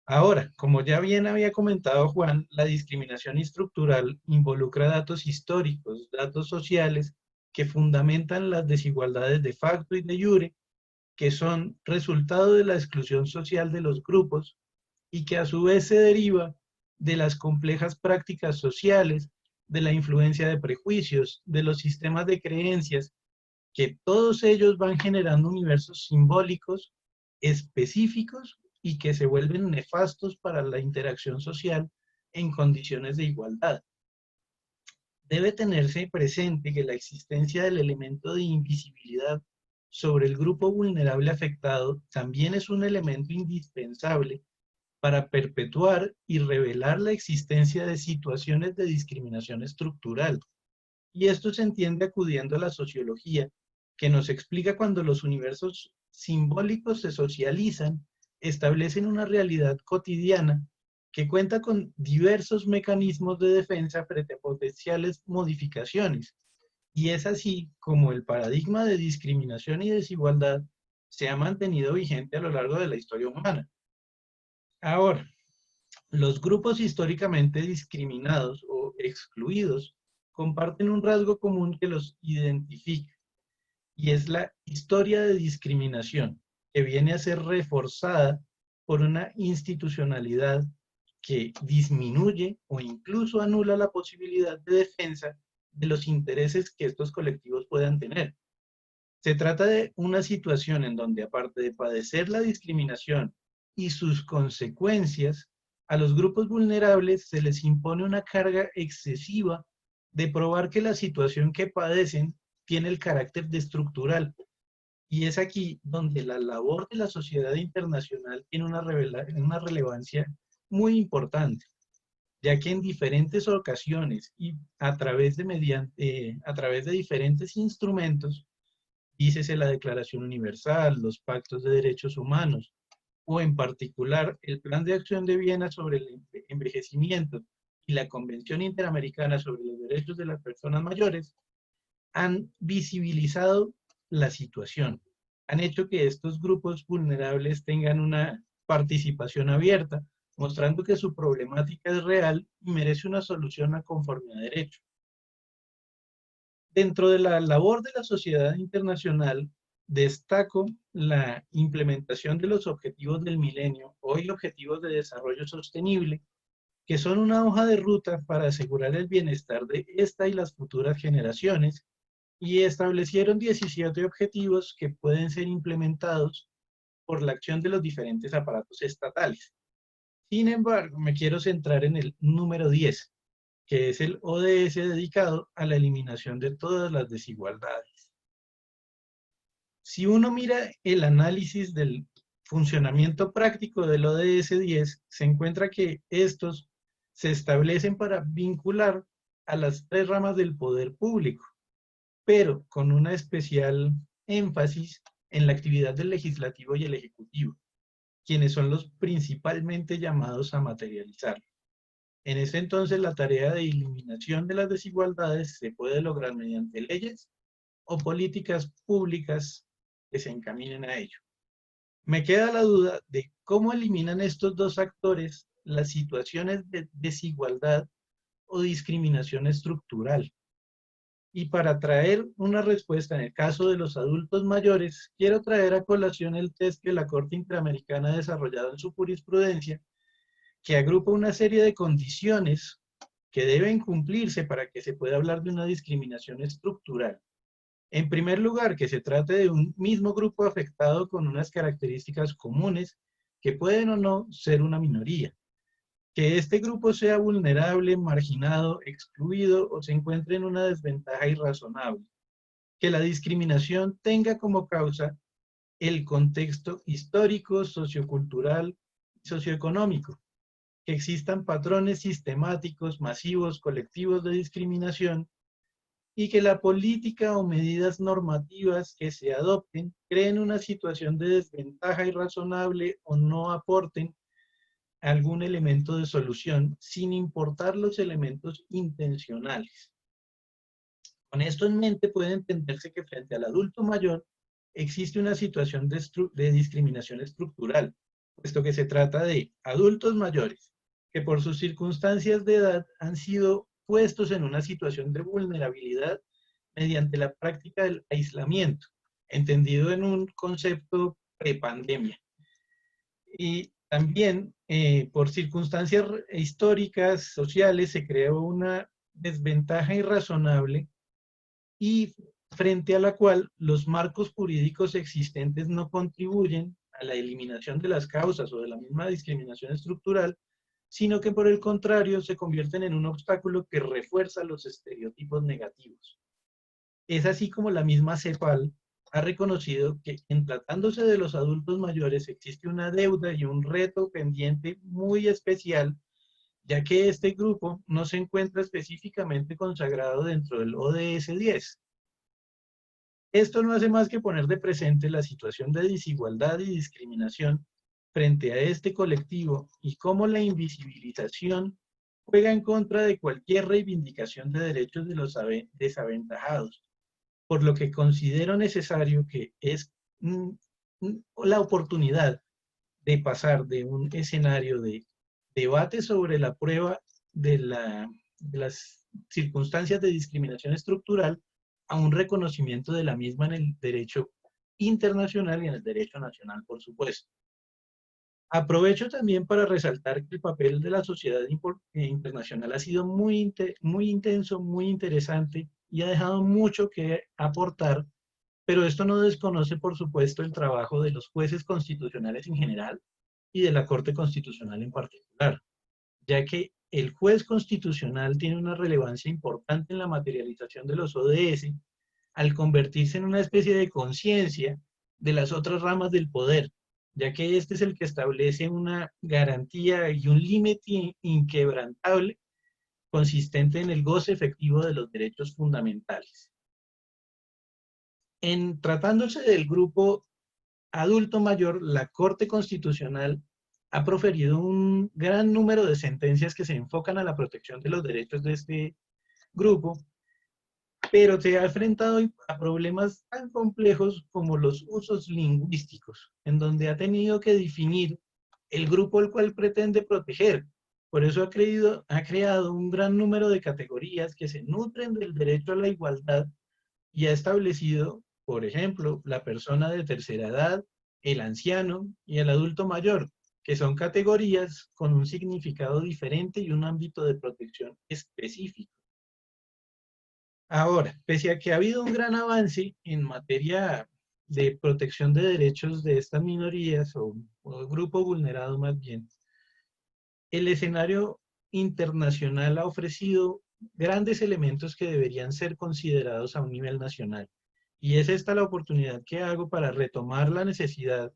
Speaker 5: Ahora, como ya bien había comentado Juan, la discriminación estructural involucra datos históricos, datos sociales que fundamentan las desigualdades de facto y de jure, que son resultado de la exclusión social de los grupos y que a su vez se deriva de las complejas prácticas sociales, de la influencia de prejuicios, de los sistemas de creencias, que todos ellos van generando universos simbólicos específicos y que se vuelven nefastos para la interacción social en condiciones de igualdad. Debe tenerse presente que la existencia del elemento de invisibilidad sobre el grupo vulnerable afectado también es un elemento indispensable para perpetuar y revelar la existencia de situaciones de discriminación estructural. Y esto se entiende acudiendo a la sociología, que nos explica cuando los universos simbólicos se socializan, establecen una realidad cotidiana que cuenta con diversos mecanismos de defensa frente a potenciales modificaciones. Y es así como el paradigma de discriminación y desigualdad se ha mantenido vigente a lo largo de la historia humana. Ahora, los grupos históricamente discriminados o excluidos comparten un rasgo común que los identifica, y es la historia de discriminación, que viene a ser reforzada por una institucionalidad que disminuye o incluso anula la posibilidad de defensa de los intereses que estos colectivos puedan tener. Se trata de una situación en donde, aparte de padecer la discriminación y sus consecuencias, a los grupos vulnerables se les impone una carga excesiva de probar que la situación que padecen tiene el carácter de estructural. Y es aquí donde la labor de la sociedad internacional tiene una relevancia muy importante, ya que en diferentes ocasiones y a través de diferentes instrumentos, dícese la Declaración Universal, los pactos de derechos humanos, o en particular el Plan de Acción de Viena sobre el envejecimiento y la Convención Interamericana sobre los Derechos de las Personas Mayores, han visibilizado la situación, han hecho que estos grupos vulnerables tengan una participación abierta, mostrando que su problemática es real y merece una solución a conforme a derecho. Dentro de la labor de la sociedad internacional, destaco la implementación de los objetivos del milenio, hoy objetivos de desarrollo sostenible, que son una hoja de ruta para asegurar el bienestar de esta y las futuras generaciones, y establecieron 17 objetivos que pueden ser implementados por la acción de los diferentes aparatos estatales. Sin embargo, me quiero centrar en el número 10, que es el ODS dedicado a la eliminación de todas las desigualdades. Si uno mira el análisis del funcionamiento práctico del ODS 10, se encuentra que estos se establecen para vincular a las 3 ramas del poder público, pero con una especial énfasis en la actividad del legislativo y el ejecutivo, quienes son los principalmente llamados a materializarlo. En ese entonces, la tarea de eliminación de las desigualdades se puede lograr mediante leyes o políticas públicas que se encaminen a ello. Me queda la duda de cómo eliminan estos dos actores las situaciones de desigualdad o discriminación estructural. Y para traer una respuesta en el caso de los adultos mayores, quiero traer a colación el test que la Corte Interamericana ha desarrollado en su jurisprudencia, que agrupa una serie de condiciones que deben cumplirse para que se pueda hablar de una discriminación estructural. En primer lugar, que se trate de un mismo grupo afectado con unas características comunes que pueden o no ser una minoría. Que este grupo sea vulnerable, marginado, excluido o se encuentre en una desventaja irrazonable. Que la discriminación tenga como causa el contexto histórico, sociocultural y socioeconómico. Que existan patrones sistemáticos, masivos, colectivos de discriminación y que la política o medidas normativas que se adopten creen una situación de desventaja irrazonable o no aporten algún elemento de solución sin importar los elementos intencionales. Con esto en mente puede entenderse que frente al adulto mayor existe una situación de discriminación estructural, puesto que se trata de adultos mayores que por sus circunstancias de edad han sido puestos en una situación de vulnerabilidad mediante la práctica del aislamiento, entendido en un concepto prepandemia. Y también por circunstancias históricas, sociales, se creó una desventaja irrazonable y frente a la cual los marcos jurídicos existentes no contribuyen a la eliminación de las causas o de la misma discriminación estructural, sino que por el contrario se convierten en un obstáculo que refuerza los estereotipos negativos. Es así como la misma CEPAL ha reconocido que en tratándose de los adultos mayores existe una deuda y un reto pendiente muy especial, ya que este grupo no se encuentra específicamente consagrado dentro del ODS 10. Esto no hace más que poner de presente la situación de desigualdad y discriminación frente a este colectivo y cómo la invisibilización juega en contra de cualquier reivindicación de derechos de los desaventajados, por lo que considero necesario que es la oportunidad de pasar de un escenario de debate sobre la prueba de las circunstancias de discriminación estructural a un reconocimiento de la misma en el derecho internacional y en el derecho nacional, por supuesto. Aprovecho también para resaltar que el papel de la sociedad internacional ha sido muy intenso, muy interesante y ha dejado mucho que aportar, pero esto no desconoce, por supuesto, el trabajo de los jueces constitucionales en general y de la Corte Constitucional en particular, ya que el juez constitucional tiene una relevancia importante en la materialización de los ODS al convertirse en una especie de conciencia de las otras ramas del poder, ya que este es el que establece una garantía y un límite inquebrantable consistente en el goce efectivo de los derechos fundamentales. En tratándose del grupo adulto mayor, la Corte Constitucional ha proferido un gran número de sentencias que se enfocan a la protección de los derechos de este grupo, pero se ha enfrentado a problemas tan complejos como los usos lingüísticos, en donde ha tenido que definir el grupo al cual pretende proteger. Por eso ha creado un gran número de categorías que se nutren del derecho a la igualdad y ha establecido, por ejemplo, la persona de tercera edad, el anciano y el adulto mayor, que son categorías con un significado diferente y un ámbito de protección específico. Ahora, pese a que ha habido un gran avance en materia de protección de derechos de estas minorías o grupo vulnerado más bien, el escenario internacional ha ofrecido grandes elementos que deberían ser considerados a un nivel nacional. Y es esta la oportunidad que hago para retomar la necesidad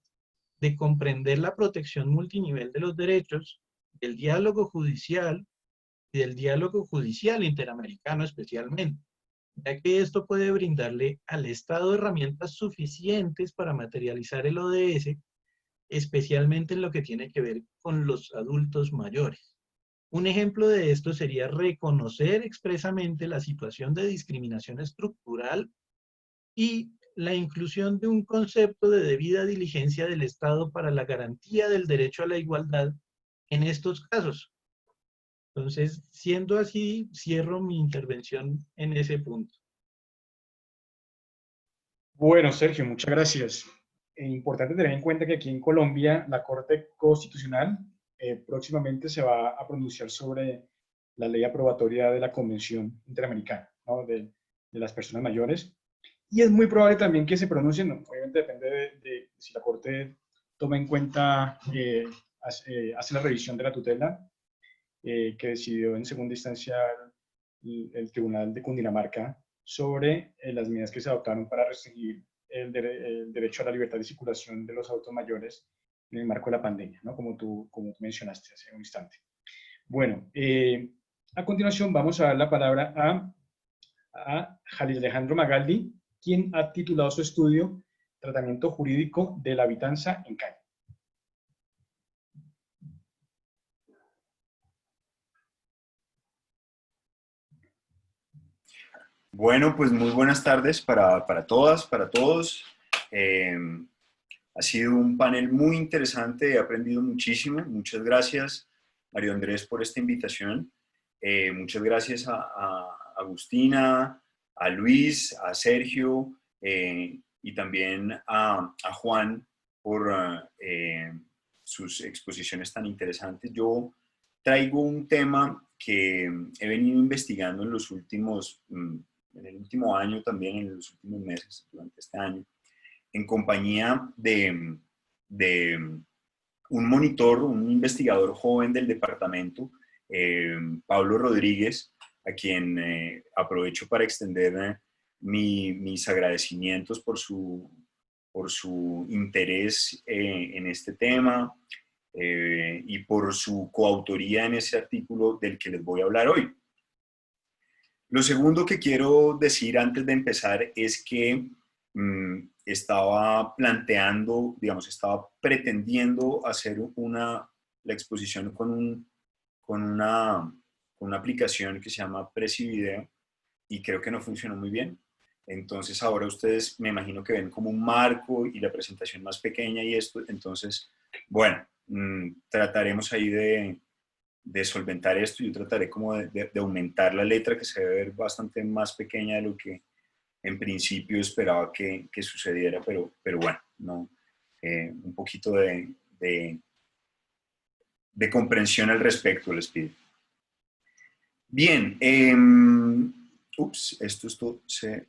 Speaker 5: de comprender la protección multinivel de los derechos, del diálogo judicial y del diálogo judicial interamericano especialmente, ya que esto puede brindarle al Estado herramientas suficientes para materializar el ODS, especialmente en lo que tiene que ver con los adultos mayores. Un ejemplo de esto sería reconocer expresamente la situación de discriminación estructural y la inclusión de un concepto de debida diligencia del Estado para la garantía del derecho a la igualdad en estos casos. Entonces, siendo así, cierro mi intervención en ese punto.
Speaker 1: Bueno, Sergio, muchas gracias. Importante tener en cuenta que aquí en Colombia la Corte Constitucional próximamente se va a pronunciar sobre la ley aprobatoria de la Convención Interamericana, ¿no? de las personas mayores. Y es muy probable también que se pronuncien, ¿no? Obviamente depende de si la Corte toma en cuenta, hace la revisión de la tutela que decidió en segunda instancia el Tribunal de Cundinamarca sobre las medidas que se adoptaron para restringir el derecho a la libertad de circulación de los adultos mayores en el marco de la pandemia, ¿no? Como tú mencionaste hace un instante. Bueno, a continuación vamos a dar la palabra a Jalil Alejandro Magaldi, quien ha titulado su estudio Tratamiento Jurídico de la Habitanza en Cali.
Speaker 6: Bueno, pues muy buenas tardes para todas, para todos. Ha sido un panel muy interesante, he aprendido muchísimo. Muchas gracias, Mario Andrés, por esta invitación. Muchas gracias a Agustina, a Luis, a Sergio y también a Juan por sus exposiciones tan interesantes. Yo traigo un tema que he venido investigando en los últimos en el último año, también en los últimos meses, durante este año, en compañía de un monitor, un investigador joven del departamento, Pablo Rodríguez, a quien aprovecho para extender mis agradecimientos por su interés en este tema y por su coautoría en ese artículo del que les voy a hablar hoy. Lo segundo que quiero decir antes de empezar es que estaba planteando, digamos, estaba pretendiendo hacer la exposición con una aplicación que se llama Prezi Video y creo que no funcionó muy bien. Entonces ahora ustedes me imagino que ven como un marco y la presentación más pequeña y esto. Entonces, bueno, trataremos ahí de solventar esto. Yo trataré como de aumentar la letra, que se debe ver bastante más pequeña de lo que en principio esperaba que sucediera, pero bueno, no, un poquito de de comprensión al respecto les pido. Bien, esto se...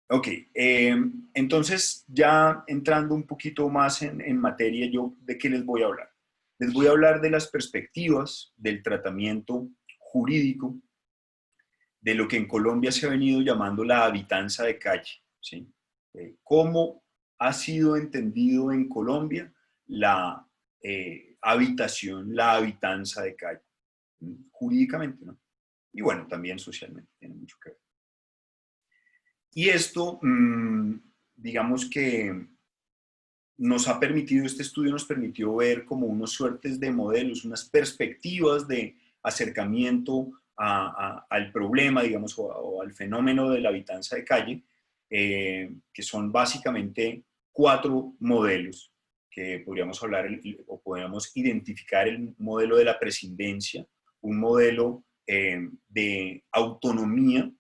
Speaker 6: Ok, entonces ya entrando un poquito más en materia, ¿yo de qué les voy a hablar? Les voy a hablar de las perspectivas del tratamiento jurídico de lo que en Colombia se ha venido llamando la habitanza de calle, ¿sí? ¿Cómo ha sido entendido en Colombia la habitación, la habitanza de calle? Jurídicamente, ¿no? Y bueno, también socialmente, tiene mucho que ver. Y esto, digamos que nos ha permitido, este estudio nos permitió ver como unas suertes de modelos, unas perspectivas de acercamiento al problema, digamos, o al fenómeno de la habitanza de calle, que son básicamente 4 modelos que podríamos hablar o podríamos identificar: el modelo de la prescindencia, un modelo de autonomía,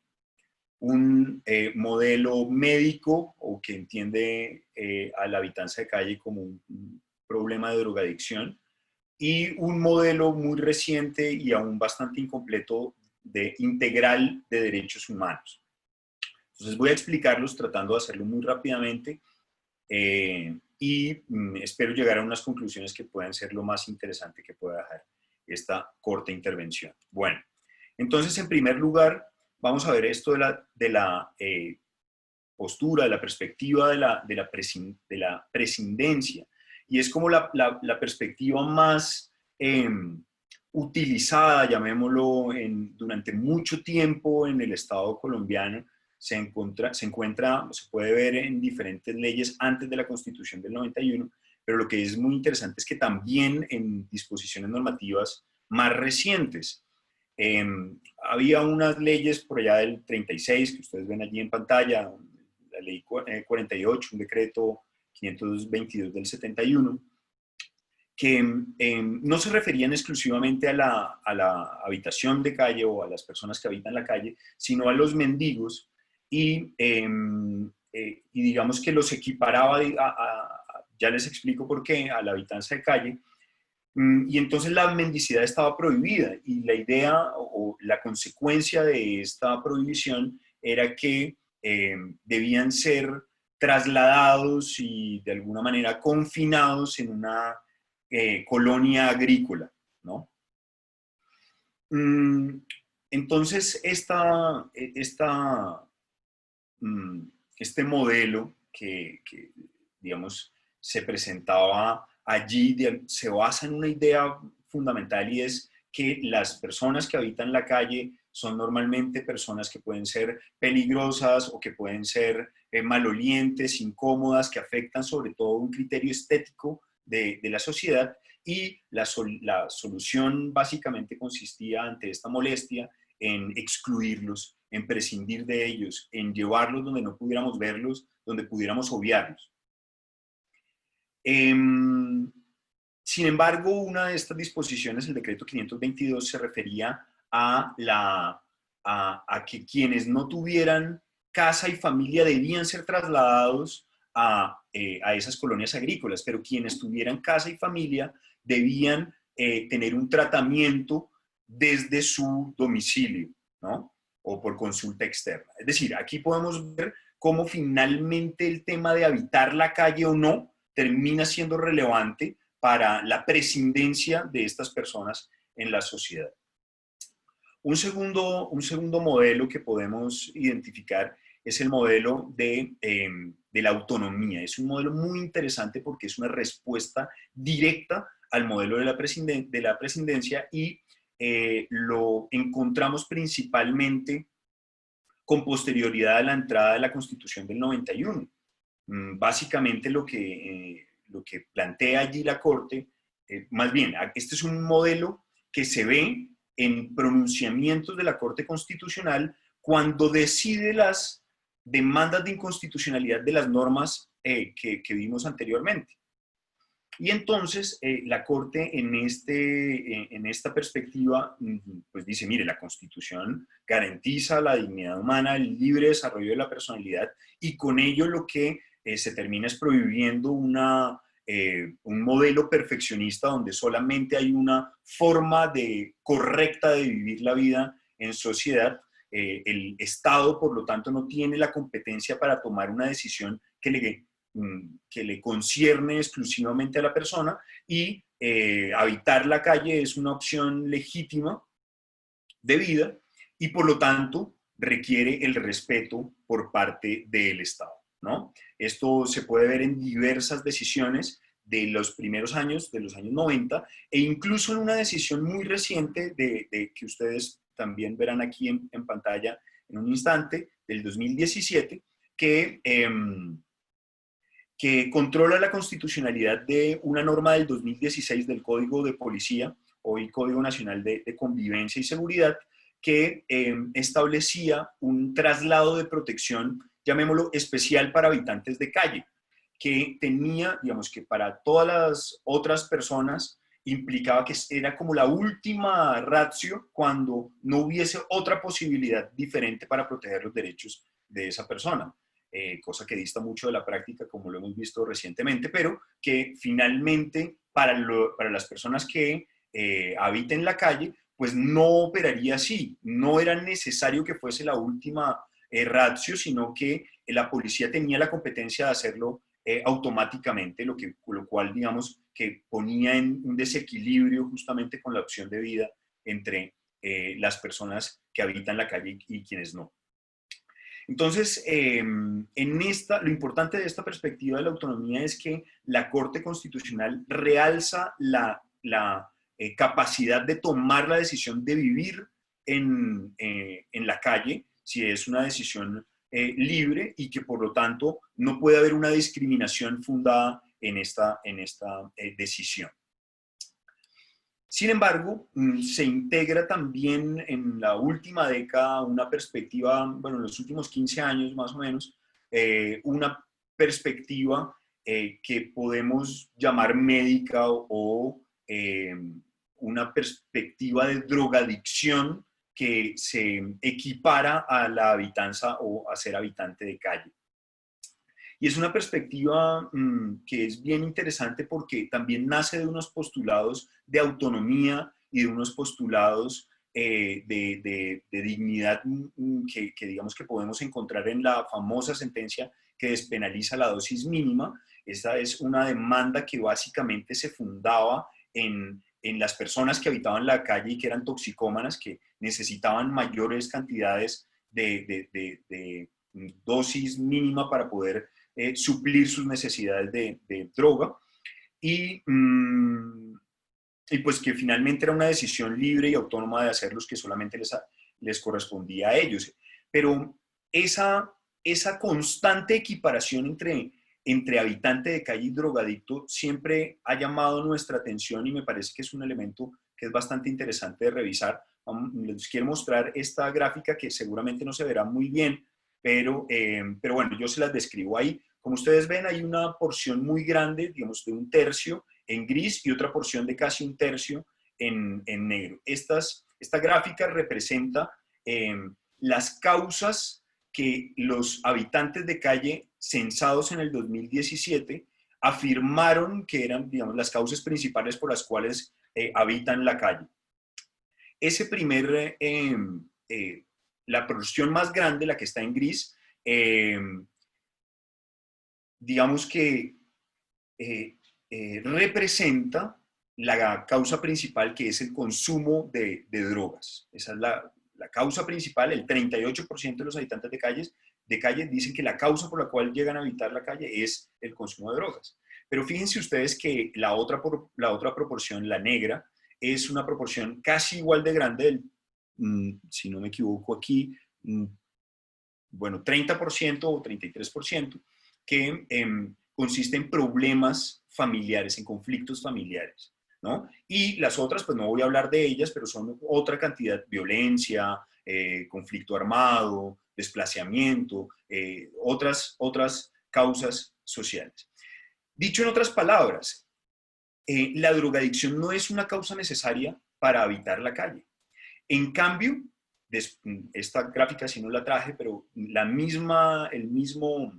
Speaker 6: un modelo médico o que entiende a la habitanza de calle como un problema de drogadicción, y un modelo muy reciente y aún bastante incompleto de integral de derechos humanos. Entonces voy a explicarlos tratando de hacerlo muy rápidamente y espero llegar a unas conclusiones que puedan ser lo más interesante que pueda dejar esta corta intervención. Bueno, entonces en primer lugar vamos a ver esto de la postura, de la perspectiva de la prescindencia. Y es como la perspectiva más utilizada, llamémoslo, durante mucho tiempo en el Estado colombiano. Se puede ver en diferentes leyes antes de la Constitución del 91, pero lo que es muy interesante es que también en disposiciones normativas más recientes. Había unas leyes por allá del 36, que ustedes ven allí en pantalla, la ley 48, un decreto 522 del 71, que no se referían exclusivamente a la habitación de calle o a las personas que habitan la calle, sino a los mendigos, y digamos que los equiparaba, ya les explico por qué, a la habitanza de calle. Y entonces la mendicidad estaba prohibida, y la idea o la consecuencia de esta prohibición era que debían ser trasladados y de alguna manera confinados en una colonia agrícola, ¿no? Entonces este modelo que digamos se presentaba allí se basa en una idea fundamental, y es que las personas que habitan la calle son normalmente personas que pueden ser peligrosas o que pueden ser malolientes, incómodas, que afectan sobre todo un criterio estético de la sociedad, y la solución básicamente consistía ante esta molestia en excluirlos, en prescindir de ellos, en llevarlos donde no pudiéramos verlos, donde pudiéramos obviarlos. Sin embargo, una de estas disposiciones, el decreto 522, se refería a que quienes no tuvieran casa y familia debían ser trasladados a esas colonias agrícolas, pero quienes tuvieran casa y familia debían tener un tratamiento desde su domicilio, ¿no? O por consulta externa. Es decir, aquí podemos ver cómo finalmente el tema de habitar la calle o no termina siendo relevante para la prescindencia de estas personas en la sociedad. Un segundo modelo que podemos identificar es el modelo de la autonomía. Es un modelo muy interesante porque es una respuesta directa al modelo de la prescindencia, y lo encontramos principalmente con posterioridad a la entrada de la Constitución del 91. Básicamente lo que plantea allí la Corte, más bien, este es un modelo que se ve en pronunciamientos de la Corte Constitucional cuando decide las demandas de inconstitucionalidad de las normas que vimos anteriormente. Y entonces la Corte en esta perspectiva pues dice, mire, la Constitución garantiza la dignidad humana, el libre desarrollo de la personalidad, y con ello lo que se termina es prohibiendo una un modelo perfeccionista donde solamente hay una forma correcta de vivir la vida en sociedad. El Estado, por lo tanto, no tiene la competencia para tomar una decisión que le concierne exclusivamente a la persona, y habitar la calle es una opción legítima de vida y por lo tanto requiere el respeto por parte del Estado, ¿no? Esto se puede ver en diversas decisiones de los primeros años, de los años 90, e incluso en una decisión muy reciente que ustedes también verán aquí en pantalla en un instante, del 2017, que controla la constitucionalidad de una norma del 2016 del Código de Policía, hoy Código Nacional de Convivencia y Seguridad, que establecía un traslado de protección, llamémoslo especial, para habitantes de calle, que tenía, digamos, que para todas las otras personas implicaba que era como la última ratio cuando no hubiese otra posibilidad diferente para proteger los derechos de esa persona. Cosa que dista mucho de la práctica, como lo hemos visto recientemente, pero que finalmente para las personas que habiten la calle, pues no operaría así. No era necesario que fuese la última ratio, sino que la policía tenía la competencia de hacerlo automáticamente, lo cual, digamos, que ponía en un desequilibrio justamente con la opción de vida entre las personas que habitan la calle y quienes no. Entonces, lo importante de esta perspectiva de la autonomía es que la Corte Constitucional realza la capacidad de tomar la decisión de vivir en la calle, si es una decisión libre, y que por lo tanto no puede haber una discriminación fundada en esta decisión. Sin embargo, se integra también en la última década una perspectiva, bueno, en los últimos 15 años más o menos, una perspectiva que podemos llamar médica o una perspectiva de drogadicción que se equipara a la habitanza o a ser habitante de calle. Y es una perspectiva que es bien interesante porque también nace de unos postulados de autonomía y de unos postulados de dignidad que digamos que podemos encontrar en la famosa sentencia que despenaliza la dosis mínima. Esta es una demanda que básicamente se fundaba en las personas que habitaban la calle y que eran toxicómanas, que necesitaban mayores cantidades de dosis mínima para poder suplir sus necesidades de droga, y pues que finalmente era una decisión libre y autónoma de hacerlos, que solamente les correspondía a ellos. Pero esa constante equiparación entre habitante de calle y drogadicto siempre ha llamado nuestra atención, y me parece que es un elemento que es bastante interesante de revisar. Les quiero mostrar esta gráfica que seguramente no se verá muy bien, pero bueno, yo se las describo ahí. Como ustedes ven, hay una porción muy grande, digamos, de 1/3 en gris y otra porción de casi 1/3 en negro. Esta gráfica representa las causas que los habitantes de calle censados en el 2017 afirmaron que eran, digamos, las causas principales por las cuales habitan la calle. La porción más grande, la que está en gris, digamos que representa la causa principal, que es el consumo de drogas. Esa es la causa principal. El 38% de los habitantes de calle dicen que la causa por la cual llegan a habitar la calle es el consumo de drogas. Pero fíjense ustedes que la otra proporción, la negra, es una proporción casi igual de grande, si no me equivoco aquí, bueno, 30% o 33%, que consiste en problemas familiares, en conflictos familiares, ¿no? Y las otras, pues no voy a hablar de ellas, pero son otra cantidad: violencia, conflicto armado, desplazamiento, otras causas sociales. Dicho en otras palabras, la drogadicción no es una causa necesaria para habitar la calle. En cambio, esta gráfica sí no la traje, pero el mismo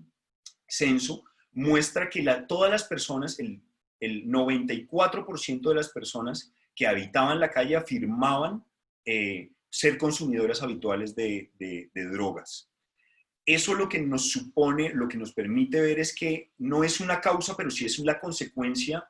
Speaker 6: censo muestra que todas las personas, el 94% de las personas que habitaban la calle afirmaban ser consumidoras habituales de drogas. Eso lo que nos supone, lo que nos permite ver es que no es una causa, pero sí es la consecuencia,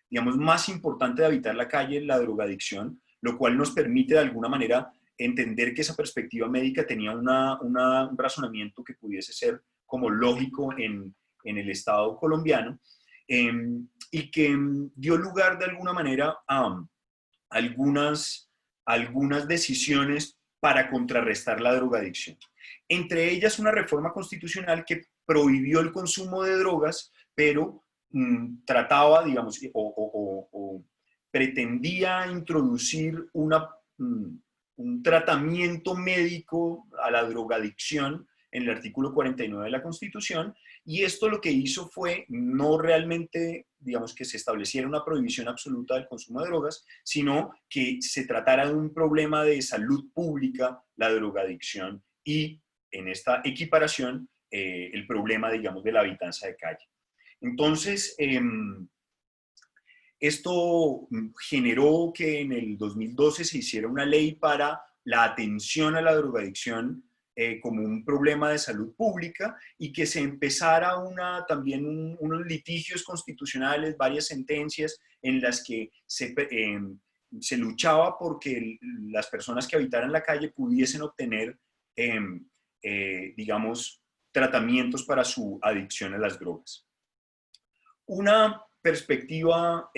Speaker 6: digamos, más importante de habitar la calle, la drogadicción, lo cual nos permite de alguna manera entender que esa perspectiva médica tenía un razonamiento que pudiese ser como lógico en el Estado colombiano, y que dio lugar de alguna manera a algunas decisiones para contrarrestar la drogadicción. Entre ellas una reforma constitucional que prohibió el consumo de drogas, pero trataba, digamos, o pretendía introducir un tratamiento médico a la drogadicción en el artículo 49 de la Constitución, y esto lo que hizo fue no realmente, digamos, que se estableciera una prohibición absoluta del consumo de drogas, sino que se tratara de un problema de salud pública, la drogadicción, y en esta equiparación, el problema, digamos, de la habitanza de calle. Entonces, esto generó que en el 2012 se hiciera una ley para la atención a la drogadicción como un problema de salud pública, y que se empezara también unos litigios constitucionales, varias sentencias en las que se luchaba porque las personas que habitaran la calle pudiesen obtener, digamos, tratamientos para su adicción a las drogas. Una perspectiva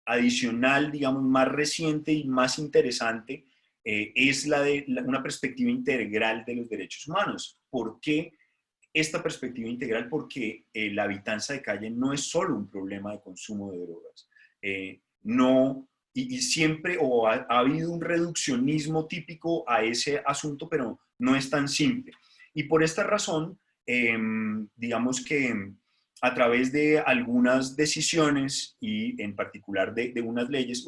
Speaker 6: adicional, digamos, más reciente y más interesante, es la de una perspectiva integral de los derechos humanos. ¿Por qué esta perspectiva integral? Porque la habitanza de calle no es solo un problema de consumo de drogas. Y siempre ha habido un reduccionismo típico a ese asunto, pero no es tan simple. Y por esta razón, digamos que a través de algunas decisiones y en particular de unas leyes,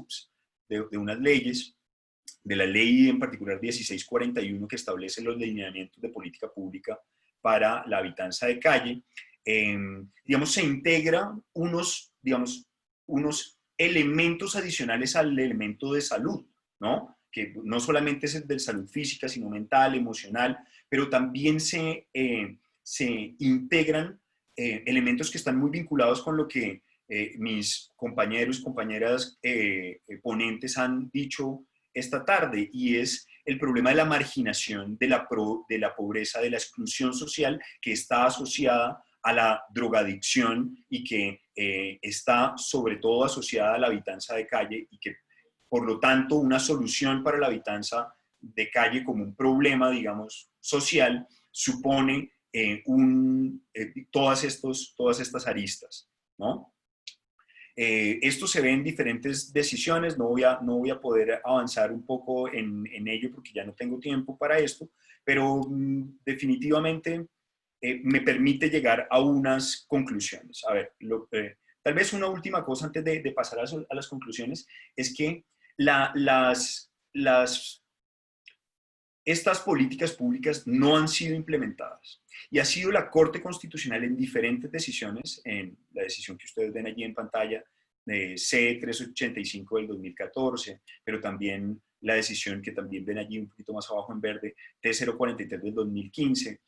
Speaker 6: de la ley en particular 1641 que establece los lineamientos de política pública para la habitanza de calle, digamos, se integran unos elementos adicionales al elemento de salud, ¿no? Que no solamente es el de salud física, sino mental, emocional, pero también se integran elementos que están muy vinculados con lo que mis compañeros y compañeras ponentes han dicho esta tarde, y es el problema de la marginación, de la pobreza, de la exclusión social que está asociada a la drogadicción y que está sobre todo asociada a la habitanza de calle, y que por lo tanto una solución para la habitanza de calle como un problema, digamos, social, supone todas estas aristas, ¿no? Esto se ve en diferentes decisiones, no voy a poder avanzar un poco en ello porque ya no tengo tiempo para esto, pero definitivamente me permite llegar a unas conclusiones. A ver, tal vez una última cosa antes de pasar a las conclusiones, es que estas políticas públicas no han sido implementadas, y ha sido la Corte Constitucional en diferentes decisiones, en la decisión que ustedes ven allí en pantalla, de C-385 del 2014, pero también la decisión que también ven allí un poquito más abajo en verde, T-043 del 2015,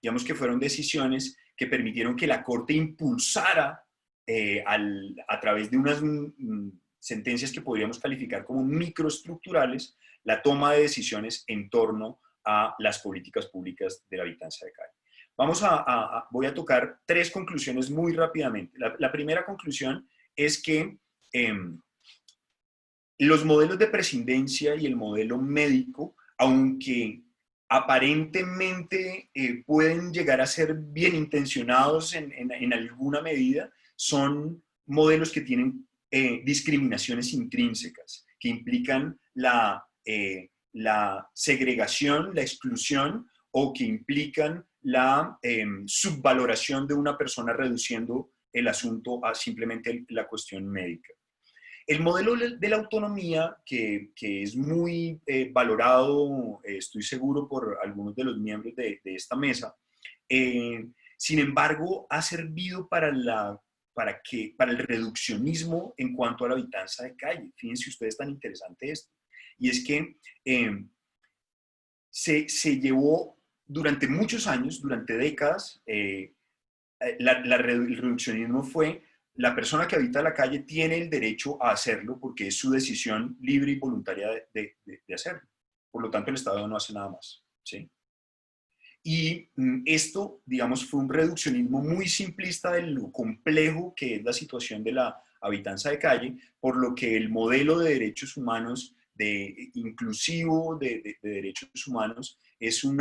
Speaker 6: digamos que fueron decisiones que permitieron que la Corte impulsara a través de unas sentencias que podríamos calificar como microestructurales, la toma de decisiones en torno a las políticas públicas de la habitanza de calle. Voy a tocar tres conclusiones muy rápidamente. La primera conclusión es que los modelos de presidencia y el modelo médico, aunque aparentemente pueden llegar a ser bien intencionados en alguna medida, son modelos que tienen discriminaciones intrínsecas, que implican la segregación, la exclusión, o que implican la subvaloración de una persona, reduciendo el asunto a simplemente la cuestión médica. El modelo de la autonomía, que es muy valorado, estoy seguro, por algunos de los miembros de esta mesa, sin embargo, ha servido para la para el reduccionismo en cuanto a la habitanza de calle. Fíjense ustedes, tan interesante esto. Y es que se llevó durante muchos años, durante décadas, el reduccionismo fue: la persona que habita la calle tiene el derecho a hacerlo porque es su decisión libre y voluntaria de hacerlo. Por lo tanto, el Estado no hace nada más, ¿sí? Y esto, digamos, fue un reduccionismo muy simplista de lo complejo que es la situación de la habitanza de calle, por lo que el modelo de derechos humanos, inclusivo de derechos humanos, es un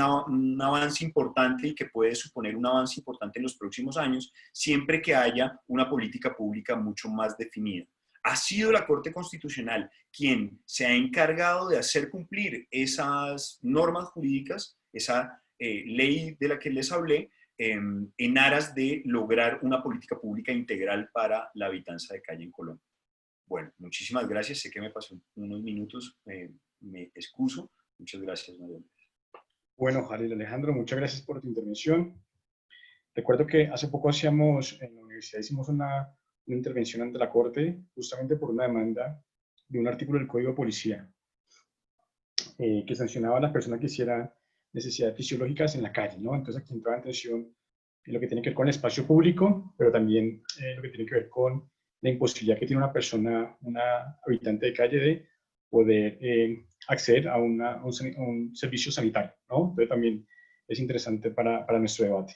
Speaker 6: avance importante y que puede suponer un avance importante en los próximos años, siempre que haya una política pública mucho más definida. Ha sido la Corte Constitucional quien se ha encargado de hacer cumplir esas normas jurídicas, esa ley de la que les hablé, en aras de lograr una política pública integral para la habitanza de calle en Colombia. Bueno, muchísimas gracias. Sé que me pasó unos minutos, me excuso. Muchas gracias, María.
Speaker 1: Bueno, Jalil Alejandro, muchas gracias por tu intervención. Recuerdo que hace poco en la universidad hicimos una intervención ante la Corte justamente por una demanda de un artículo del Código de Policía que sancionaba a las personas que hicieran necesidades fisiológicas en la calle, ¿no? Entonces aquí entraba en tensión en lo que tiene que ver con el espacio público, pero también lo que tiene que ver con la imposibilidad que tiene una persona, una habitante de calle, de poder acceder a un servicio sanitario, ¿no? Entonces también es interesante para nuestro debate.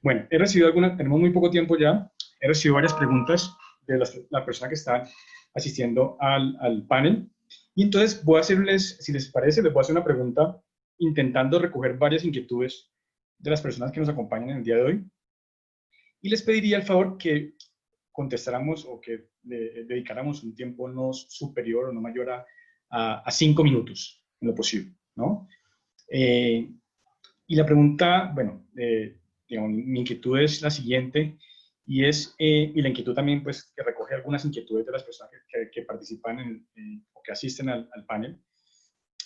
Speaker 1: Bueno, tenemos muy poco tiempo ya, he recibido varias preguntas de la persona que está asistiendo al panel, y entonces voy a hacerles, si les parece, les voy a hacer una pregunta intentando recoger varias inquietudes de las personas que nos acompañan en el día de hoy, y les pediría el favor que contestáramos o que le dedicáramos un tiempo no superior o no mayor a 5 minutos, en lo posible, ¿no? Y la pregunta, bueno, digamos, mi inquietud es la siguiente, y la inquietud también, pues, que recoge algunas inquietudes de las personas que participan o que asisten al panel,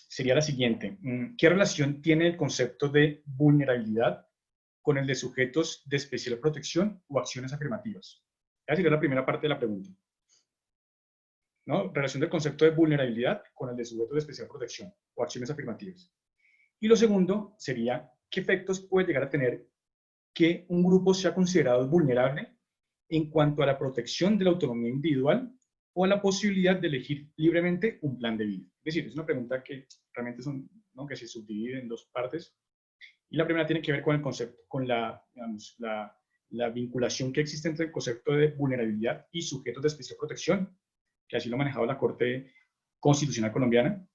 Speaker 1: sería la siguiente: ¿qué relación tiene el concepto de vulnerabilidad con el de sujetos de especial protección o acciones afirmativas? Esa sería la primera parte de la pregunta, ¿no? Relación del concepto de vulnerabilidad con el de sujetos de especial protección o acciones afirmativas. Y lo segundo sería: ¿qué efectos puede llegar a tener que un grupo sea considerado vulnerable en cuanto a la protección de la autonomía individual o a la posibilidad de elegir libremente un plan de vida? Es decir, es una pregunta que realmente ¿no?, que se subdivide en dos partes. Y la primera tiene que ver con el concepto, con digamos, la vinculación que existe entre el concepto de vulnerabilidad y sujetos de especial protección, que así lo ha manejado la Corte Constitucional Colombiana.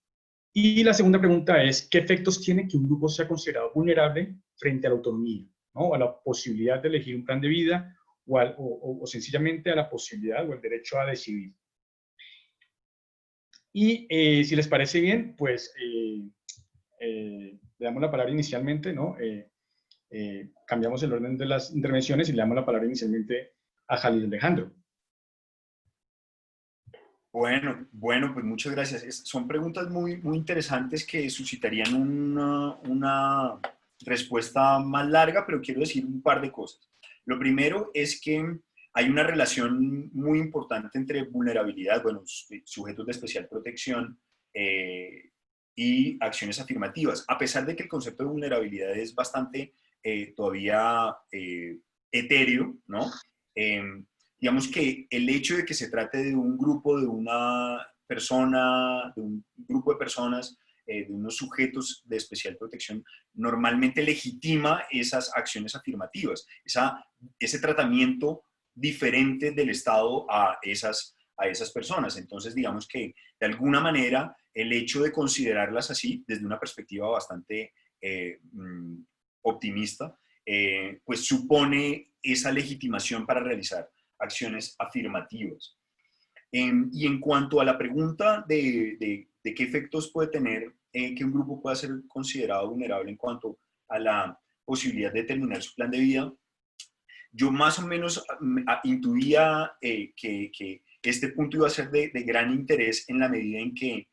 Speaker 1: Y la segunda pregunta es: ¿qué efectos tiene que un grupo sea considerado vulnerable frente a la autonomía, ¿no?, a la posibilidad de elegir un plan de vida o sencillamente a la posibilidad o el derecho a decidir? Y si les parece bien, pues le damos la palabra inicialmente, ¿no? Cambiamos el orden de las intervenciones y le damos la palabra inicialmente a Jalil Alejandro.
Speaker 6: Bueno, pues muchas gracias. Son preguntas muy, muy interesantes que suscitarían una respuesta más larga, pero quiero decir un par de cosas. Lo primero es que hay una relación muy importante entre vulnerabilidad, bueno, sujetos de especial protección y acciones afirmativas. A pesar de que el concepto de vulnerabilidad es bastante todavía etéreo, ¿no? Digamos que el hecho de que se trate de un grupo, de una persona, de un grupo de personas, de unos sujetos de especial protección, normalmente legitima esas acciones afirmativas, ese tratamiento diferente del Estado a esas personas. Entonces, digamos que de alguna manera el hecho de considerarlas así, desde una perspectiva bastante optimista, pues supone esa legitimación para realizar acciones afirmativas. Y en cuanto a la pregunta de qué efectos puede tener que un grupo pueda ser considerado vulnerable en cuanto a la posibilidad de terminar su plan de vida, yo más o menos intuía que este punto iba a ser de gran interés en la medida en que,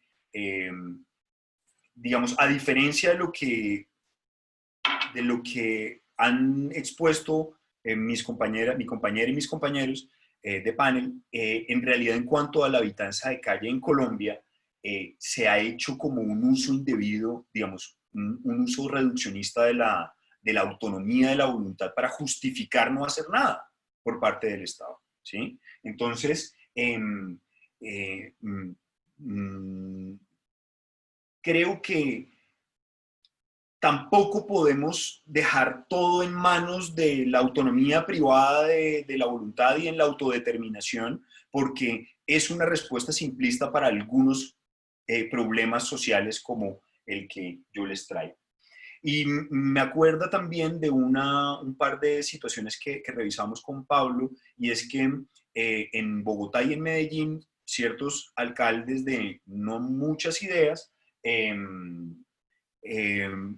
Speaker 6: digamos, a diferencia de lo que han expuesto mi compañera y mis compañeros, de panel, en realidad en cuanto a la habitanza de calle en Colombia, se ha hecho como un uso indebido, digamos, un uso reduccionista de la autonomía de la voluntad para justificar no hacer nada por parte del Estado, ¿sí? Entonces, creo que tampoco podemos dejar todo en manos de la autonomía privada de la voluntad y en la autodeterminación, porque es una respuesta simplista para algunos problemas sociales como el que yo les traigo. Y me acuerda también de un par de situaciones que revisamos con Pablo, y es que en Bogotá y en Medellín, ciertos alcaldes de no muchas ideas,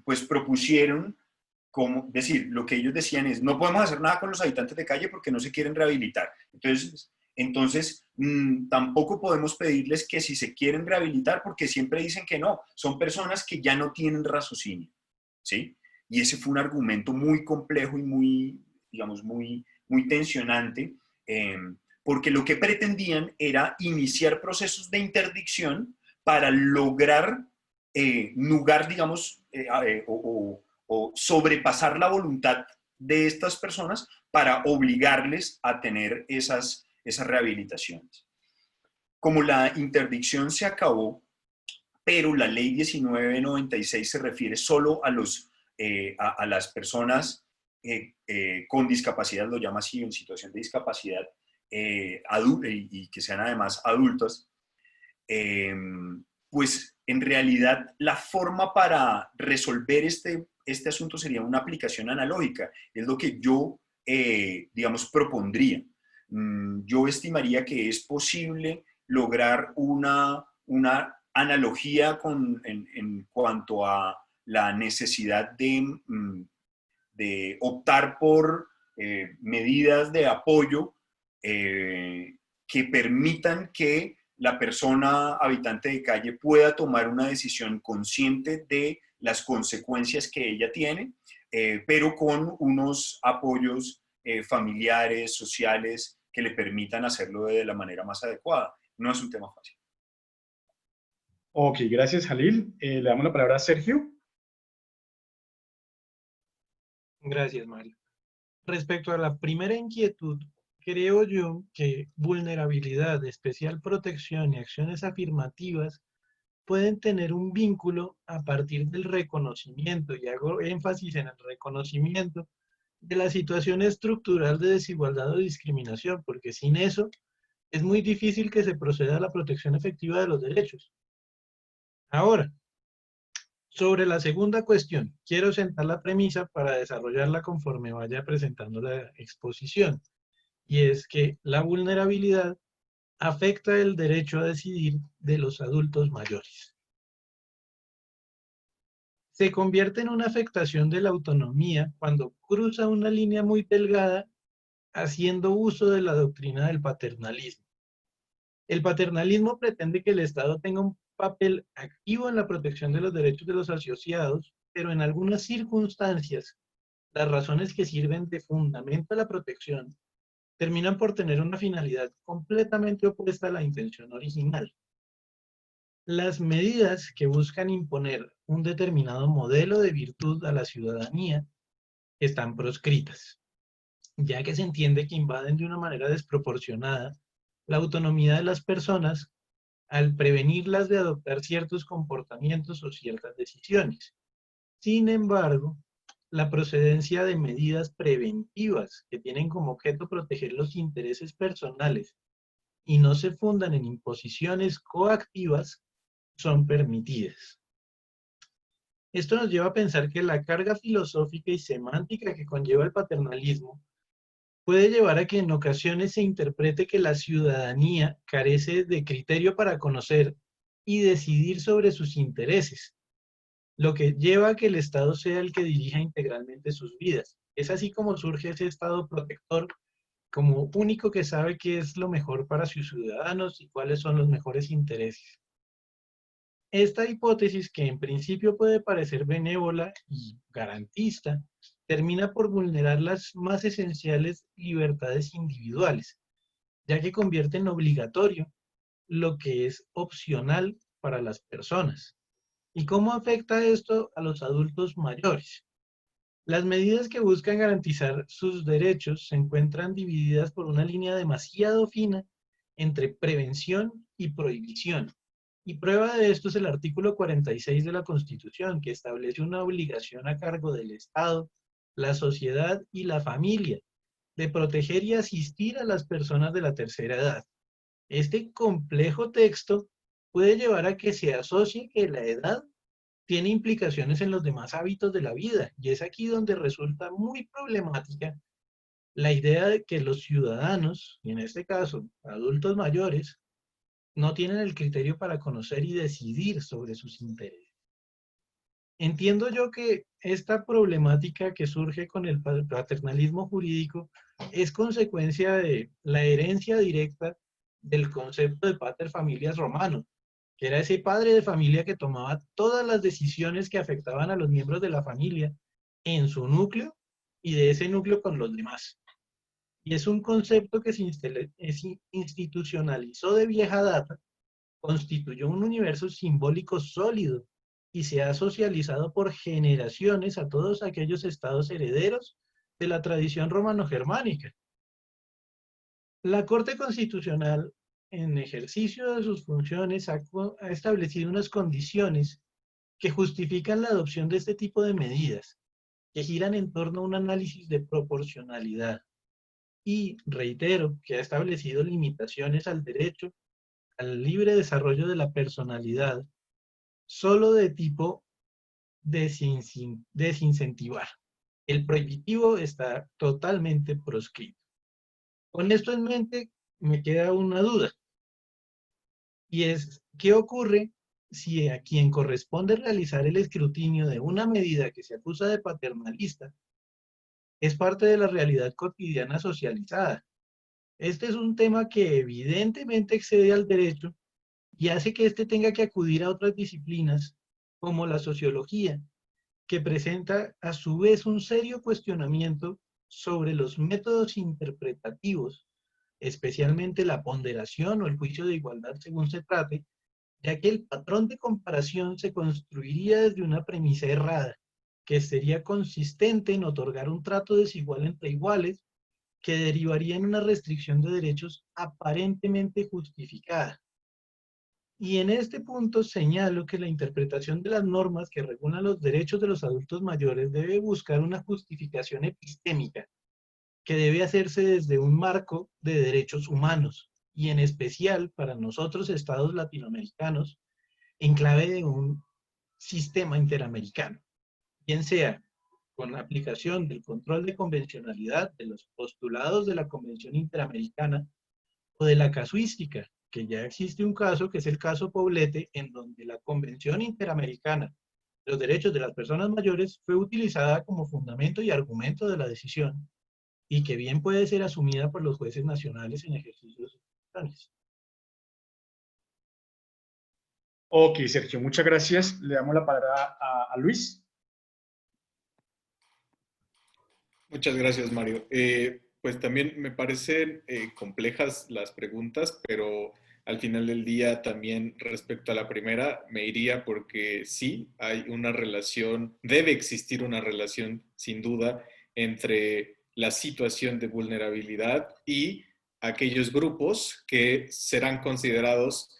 Speaker 6: pues propusieron, como decir, lo que ellos decían es, no podemos hacer nada con los habitantes de calle porque no se quieren rehabilitar. Entonces tampoco podemos pedirles que si se quieren rehabilitar, porque siempre dicen que no, son personas que ya no tienen raciocinio, ¿sí? Y ese fue un argumento muy complejo y muy, digamos, muy tensionante, porque lo que pretendían era iniciar procesos de interdicción para lograr nugar, digamos, o sobrepasar la voluntad de estas personas para obligarles a tener esas rehabilitaciones. Como la interdicción se acabó, pero la ley 1996 se refiere solo a las personas con discapacidad, lo llama así, en situación de discapacidad, y que sean además adultas, pues en realidad la forma para resolver este asunto sería una aplicación analógica. Es lo que yo, digamos, propondría. Yo estimaría que es posible lograr una analogía en cuanto a la necesidad de optar por medidas de apoyo que permitan que la persona habitante de calle pueda tomar una decisión consciente de las consecuencias que ella tiene, pero con unos apoyos familiares, sociales, que le permitan hacerlo de la manera más adecuada. No es un tema fácil.
Speaker 1: Ok, gracias, Jalil. Le damos la palabra a Sergio.
Speaker 5: Gracias, Mario. Respecto a la primera inquietud, creo yo que vulnerabilidad, especial protección y acciones afirmativas pueden tener un vínculo a partir del reconocimiento, y hago énfasis en el reconocimiento, de la situación estructural de desigualdad o discriminación, porque sin eso es muy difícil que se proceda a la protección efectiva de los derechos. Ahora, sobre la segunda cuestión, quiero sentar la premisa para desarrollarla conforme vaya presentando la exposición, y es que la vulnerabilidad afecta el derecho a decidir de los adultos mayores. Se convierte en una afectación de la autonomía cuando cruza una línea muy delgada haciendo uso de la doctrina del paternalismo. El paternalismo pretende que el Estado tenga un papel activo en la protección de los derechos de los asociados, pero en algunas circunstancias, las razones que sirven de fundamento a la protección terminan por tener una finalidad completamente opuesta a la intención original. Las medidas que buscan imponer un determinado modelo de virtud a la ciudadanía están proscritas, ya que se entiende que invaden de una manera desproporcionada la autonomía de las personas al prevenirlas de adoptar ciertos comportamientos o ciertas decisiones. Sin embargo, la procedencia de medidas preventivas que tienen como objeto proteger los intereses personales y no se fundan en imposiciones coactivas son permitidas. Esto nos lleva a pensar que la carga filosófica y semántica que conlleva el paternalismo puede llevar a que en ocasiones se interprete que la ciudadanía carece de criterio para conocer y decidir sobre sus intereses, lo que lleva a que el Estado sea el que dirija integralmente sus vidas. Es así como surge ese Estado protector como único que sabe qué es lo mejor para sus ciudadanos y cuáles son los mejores intereses. Esta hipótesis, que en principio puede parecer benévola y garantista, termina por vulnerar las más esenciales libertades individuales, ya que convierte en obligatorio lo que es opcional para las personas. ¿Y cómo afecta esto a los adultos mayores? Las medidas que buscan garantizar sus derechos se encuentran divididas por una línea demasiado fina entre prevención y prohibición. Y prueba de esto es el artículo 46 de la Constitución, que establece una obligación a cargo del Estado, la sociedad y la familia de proteger y asistir a las personas de la tercera edad. Este complejo texto puede llevar a que se asocie que la edad tiene implicaciones en los demás hábitos de la vida, y es aquí donde resulta muy problemática la idea de que los ciudadanos, y en este caso adultos mayores, no tienen el criterio para conocer y decidir sobre sus intereses. Entiendo yo que esta problemática que surge con el paternalismo jurídico es consecuencia de la herencia directa del concepto de pater familias romano, que era ese padre de familia que tomaba todas las decisiones que afectaban a los miembros de la familia en su núcleo y de ese núcleo con los demás. Y es un concepto que se institucionalizó de vieja data, constituyó un universo simbólico sólido y se ha socializado por generaciones a todos aquellos estados herederos de la tradición romano-germánica. La Corte Constitucional, en ejercicio de sus funciones, ha establecido unas condiciones que justifican la adopción de este tipo de medidas, que giran en torno a un análisis de proporcionalidad. Y reitero que ha establecido limitaciones al derecho al libre desarrollo de la personalidad, solo de tipo desincentivar. El prohibitivo está totalmente proscrito. Con esto en mente, me queda una duda, y es, ¿qué ocurre si a quien corresponde realizar el escrutinio de una medida que se acusa de paternalista es parte de la realidad cotidiana socializada? Este es un tema que evidentemente excede al derecho y hace que éste tenga que acudir a otras disciplinas, como la sociología, que presenta a su vez un serio cuestionamiento sobre los métodos interpretativos, especialmente la ponderación o el juicio de igualdad según se trate, ya que el patrón de comparación se construiría desde una premisa errada, que sería consistente en otorgar un trato desigual entre iguales, que derivaría en una restricción de derechos aparentemente justificada. Y en este punto señalo que la interpretación de las normas que regulan los derechos de los adultos mayores debe buscar una justificación epistémica, que debe hacerse desde un marco de derechos humanos, y en especial para nosotros, estados latinoamericanos, en clave de un sistema interamericano, bien sea con la aplicación del control de convencionalidad de los postulados de la Convención Interamericana o de la casuística, que ya existe un caso, que es el caso Poblete, en donde la Convención Interamericana de los Derechos de las Personas Mayores fue utilizada como fundamento y argumento de la decisión, y que bien puede ser asumida por los jueces nacionales en ejercicio de sus funciones.
Speaker 1: Ok, Sergio, muchas gracias. Le damos la palabra a Luis.
Speaker 4: Muchas gracias, Mario. Pues también me parecen complejas las preguntas, pero al final del día también respecto a la primera me iría porque sí, hay una relación, debe existir una relación sin duda entre la situación de vulnerabilidad y aquellos grupos que serán considerados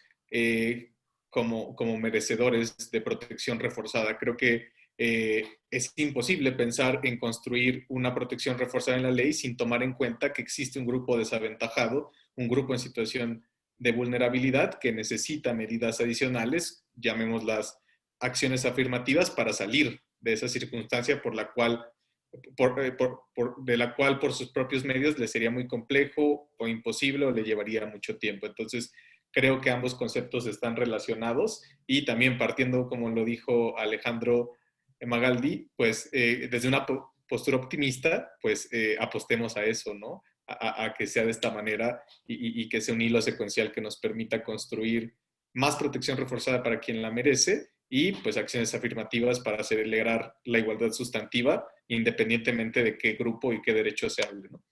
Speaker 4: como merecedores de protección reforzada. Creo que es imposible pensar en construir una protección reforzada en la ley sin tomar en cuenta que existe un grupo desaventajado, un grupo en situación de vulnerabilidad que necesita medidas adicionales, llamémoslas acciones afirmativas, para salir de esa circunstancia por la cual, de la cual por sus propios medios le sería muy complejo o imposible o le llevaría mucho tiempo. Entonces, creo que ambos conceptos están relacionados y también partiendo, como lo dijo Alejandro Magaldi, pues desde una postura optimista, pues apostemos a eso, ¿no? A que sea de esta manera y que sea un hilo secuencial que nos permita construir más protección reforzada para quien la merece y pues acciones afirmativas para acelerar la igualdad sustantiva, independientemente de qué grupo y qué derecho se hable, ¿no?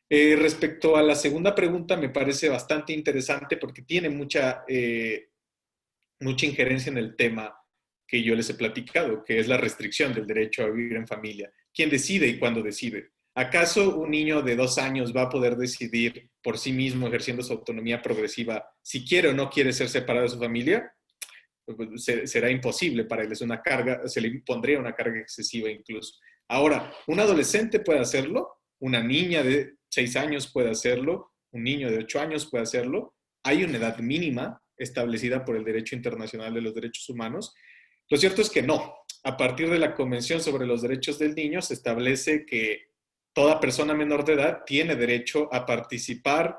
Speaker 4: Respecto a la segunda pregunta, me parece bastante interesante porque tiene mucha injerencia en el tema que yo les he platicado, que es la restricción del derecho a vivir en familia. ¿Quién decide y cuándo decide? ¿Acaso un niño de 2 años va a poder decidir por sí mismo, ejerciendo su autonomía progresiva, si quiere o no quiere ser separado de su familia? Pues será imposible para él, es una carga, se le impondría una carga excesiva incluso. Ahora, un adolescente puede hacerlo, una niña de 6 años puede hacerlo, un niño de 8 años puede hacerlo. Hay una edad mínima establecida por el derecho internacional de los derechos humanos. Lo cierto es que no. A partir de la Convención sobre los Derechos del Niño se establece que toda persona menor de edad tiene derecho a participar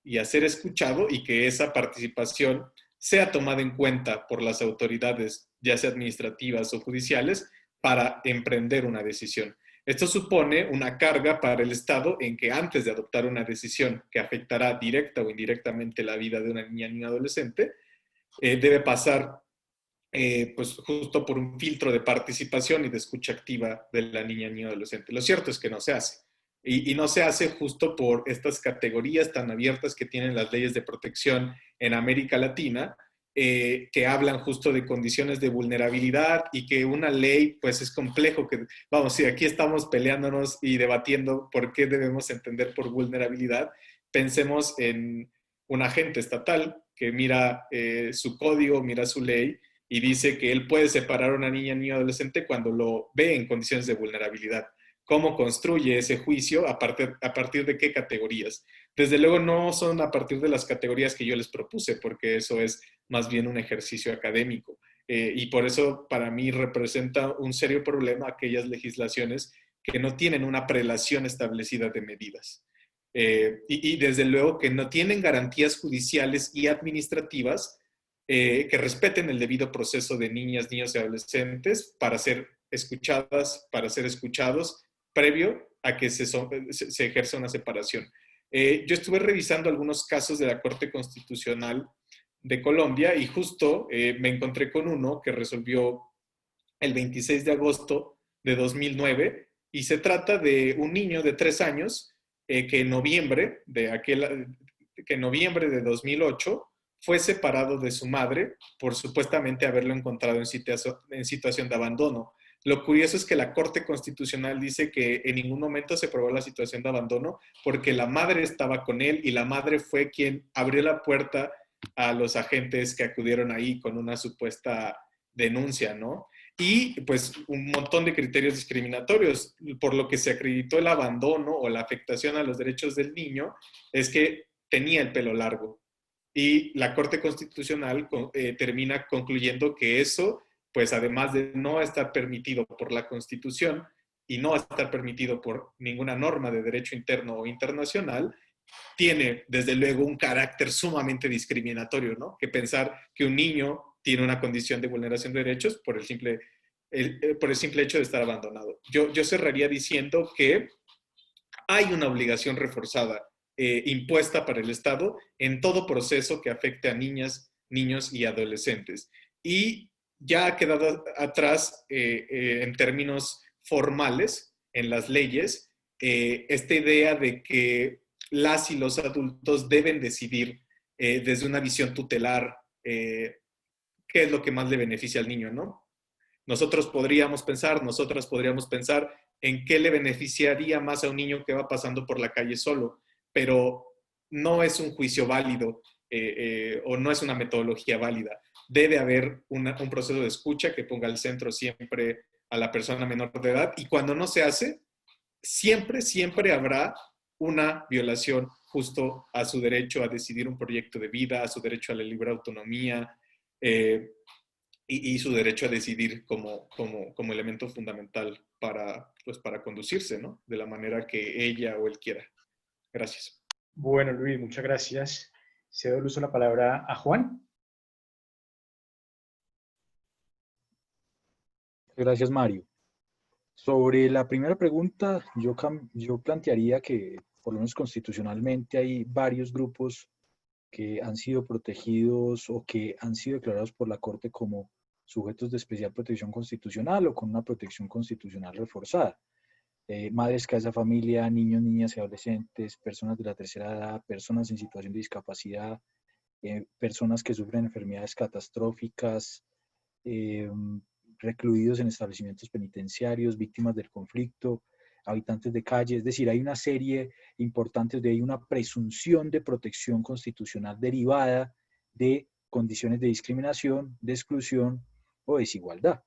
Speaker 4: y a ser escuchado, y que esa participación sea tomada en cuenta por las autoridades, ya sea administrativas o judiciales, para emprender una decisión. Esto supone una carga para el Estado en que antes de adoptar una decisión que afectará directa o indirectamente la vida de una niña ni un adolescente, debe pasar pues justo por un filtro de participación y de escucha activa de la niña ni adolescente. Lo cierto es que no se hace. Y no se hace justo por estas categorías tan abiertas que tienen las leyes de protección en América Latina, que hablan justo de condiciones de vulnerabilidad, y que una ley, pues es complejo, que vamos, si aquí estamos peleándonos y debatiendo por qué debemos entender por vulnerabilidad, pensemos en un agente estatal que mira su código, mira su ley, y dice que él puede separar a una niña, niño, adolescente cuando lo ve en condiciones de vulnerabilidad. ¿Cómo construye ese juicio? ¿A partir de qué categorías? Desde luego no son a partir de las categorías que yo les propuse, porque eso es más bien un ejercicio académico. Y por eso para mí representa un serio problema aquellas legislaciones que no tienen una prelación establecida de medidas. Y desde luego que no tienen garantías judiciales y administrativas que respeten el debido proceso de niñas, niños y adolescentes para ser escuchadas, para ser escuchados, previo a que se ejerza una separación. Yo estuve revisando algunos casos de la Corte Constitucional de Colombia, y justo me encontré con uno que resolvió el 26 de agosto de 2009, y se trata de un niño de 3 años que en noviembre de 2008 fue separado de su madre por supuestamente haberlo encontrado en situación de abandono. Lo curioso es que la Corte Constitucional dice que en ningún momento se probó la situación de abandono, porque la madre estaba con él, y la madre fue quien abrió la puerta a los agentes que acudieron ahí con una supuesta denuncia, ¿no? Y pues un montón de criterios discriminatorios, por lo que se acreditó el abandono o la afectación a los derechos del niño, es que tenía el pelo largo. Y la Corte Constitucional termina concluyendo que eso, pues además de no estar permitido por la Constitución y no estar permitido por ninguna norma de derecho interno o internacional, tiene desde luego un carácter sumamente discriminatorio, ¿no? Que pensar que un niño tiene una condición de vulneración de derechos por el simple hecho de estar abandonado. Yo cerraría diciendo que hay una obligación reforzada impuesta para el Estado en todo proceso que afecte a niñas, niños y adolescentes. Y ya ha quedado atrás en términos formales en las leyes esta idea de que las y los adultos deben decidir desde una visión tutelar qué es lo que más le beneficia al niño, ¿no? Nosotras podríamos pensar en qué le beneficiaría más a un niño que va pasando por la calle solo, pero no es un juicio válido o no es una metodología válida. Debe haber un proceso de escucha que ponga al centro siempre a la persona menor de edad, y cuando no se hace, siempre habrá una violación justo a su derecho a decidir un proyecto de vida, a su derecho a la libre autonomía y su derecho a decidir como elemento fundamental para conducirse, ¿no? De la manera que ella o él quiera. Gracias.
Speaker 1: Bueno, Luis, muchas gracias. Cedo el uso de la palabra a Juan.
Speaker 2: Gracias, Mario. Sobre la primera pregunta, yo plantearía que, por lo menos constitucionalmente, hay varios grupos que han sido protegidos o que han sido declarados por la Corte como sujetos de especial protección constitucional o con una protección constitucional reforzada. madres cabeza de familia, niños, niñas y adolescentes, personas de la tercera edad, personas en situación de discapacidad, personas que sufren enfermedades catastróficas, recluidos en establecimientos penitenciarios, víctimas del conflicto, habitantes de calle. Es decir, hay una serie importante de una presunción de protección constitucional derivada de condiciones de discriminación, de exclusión o desigualdad.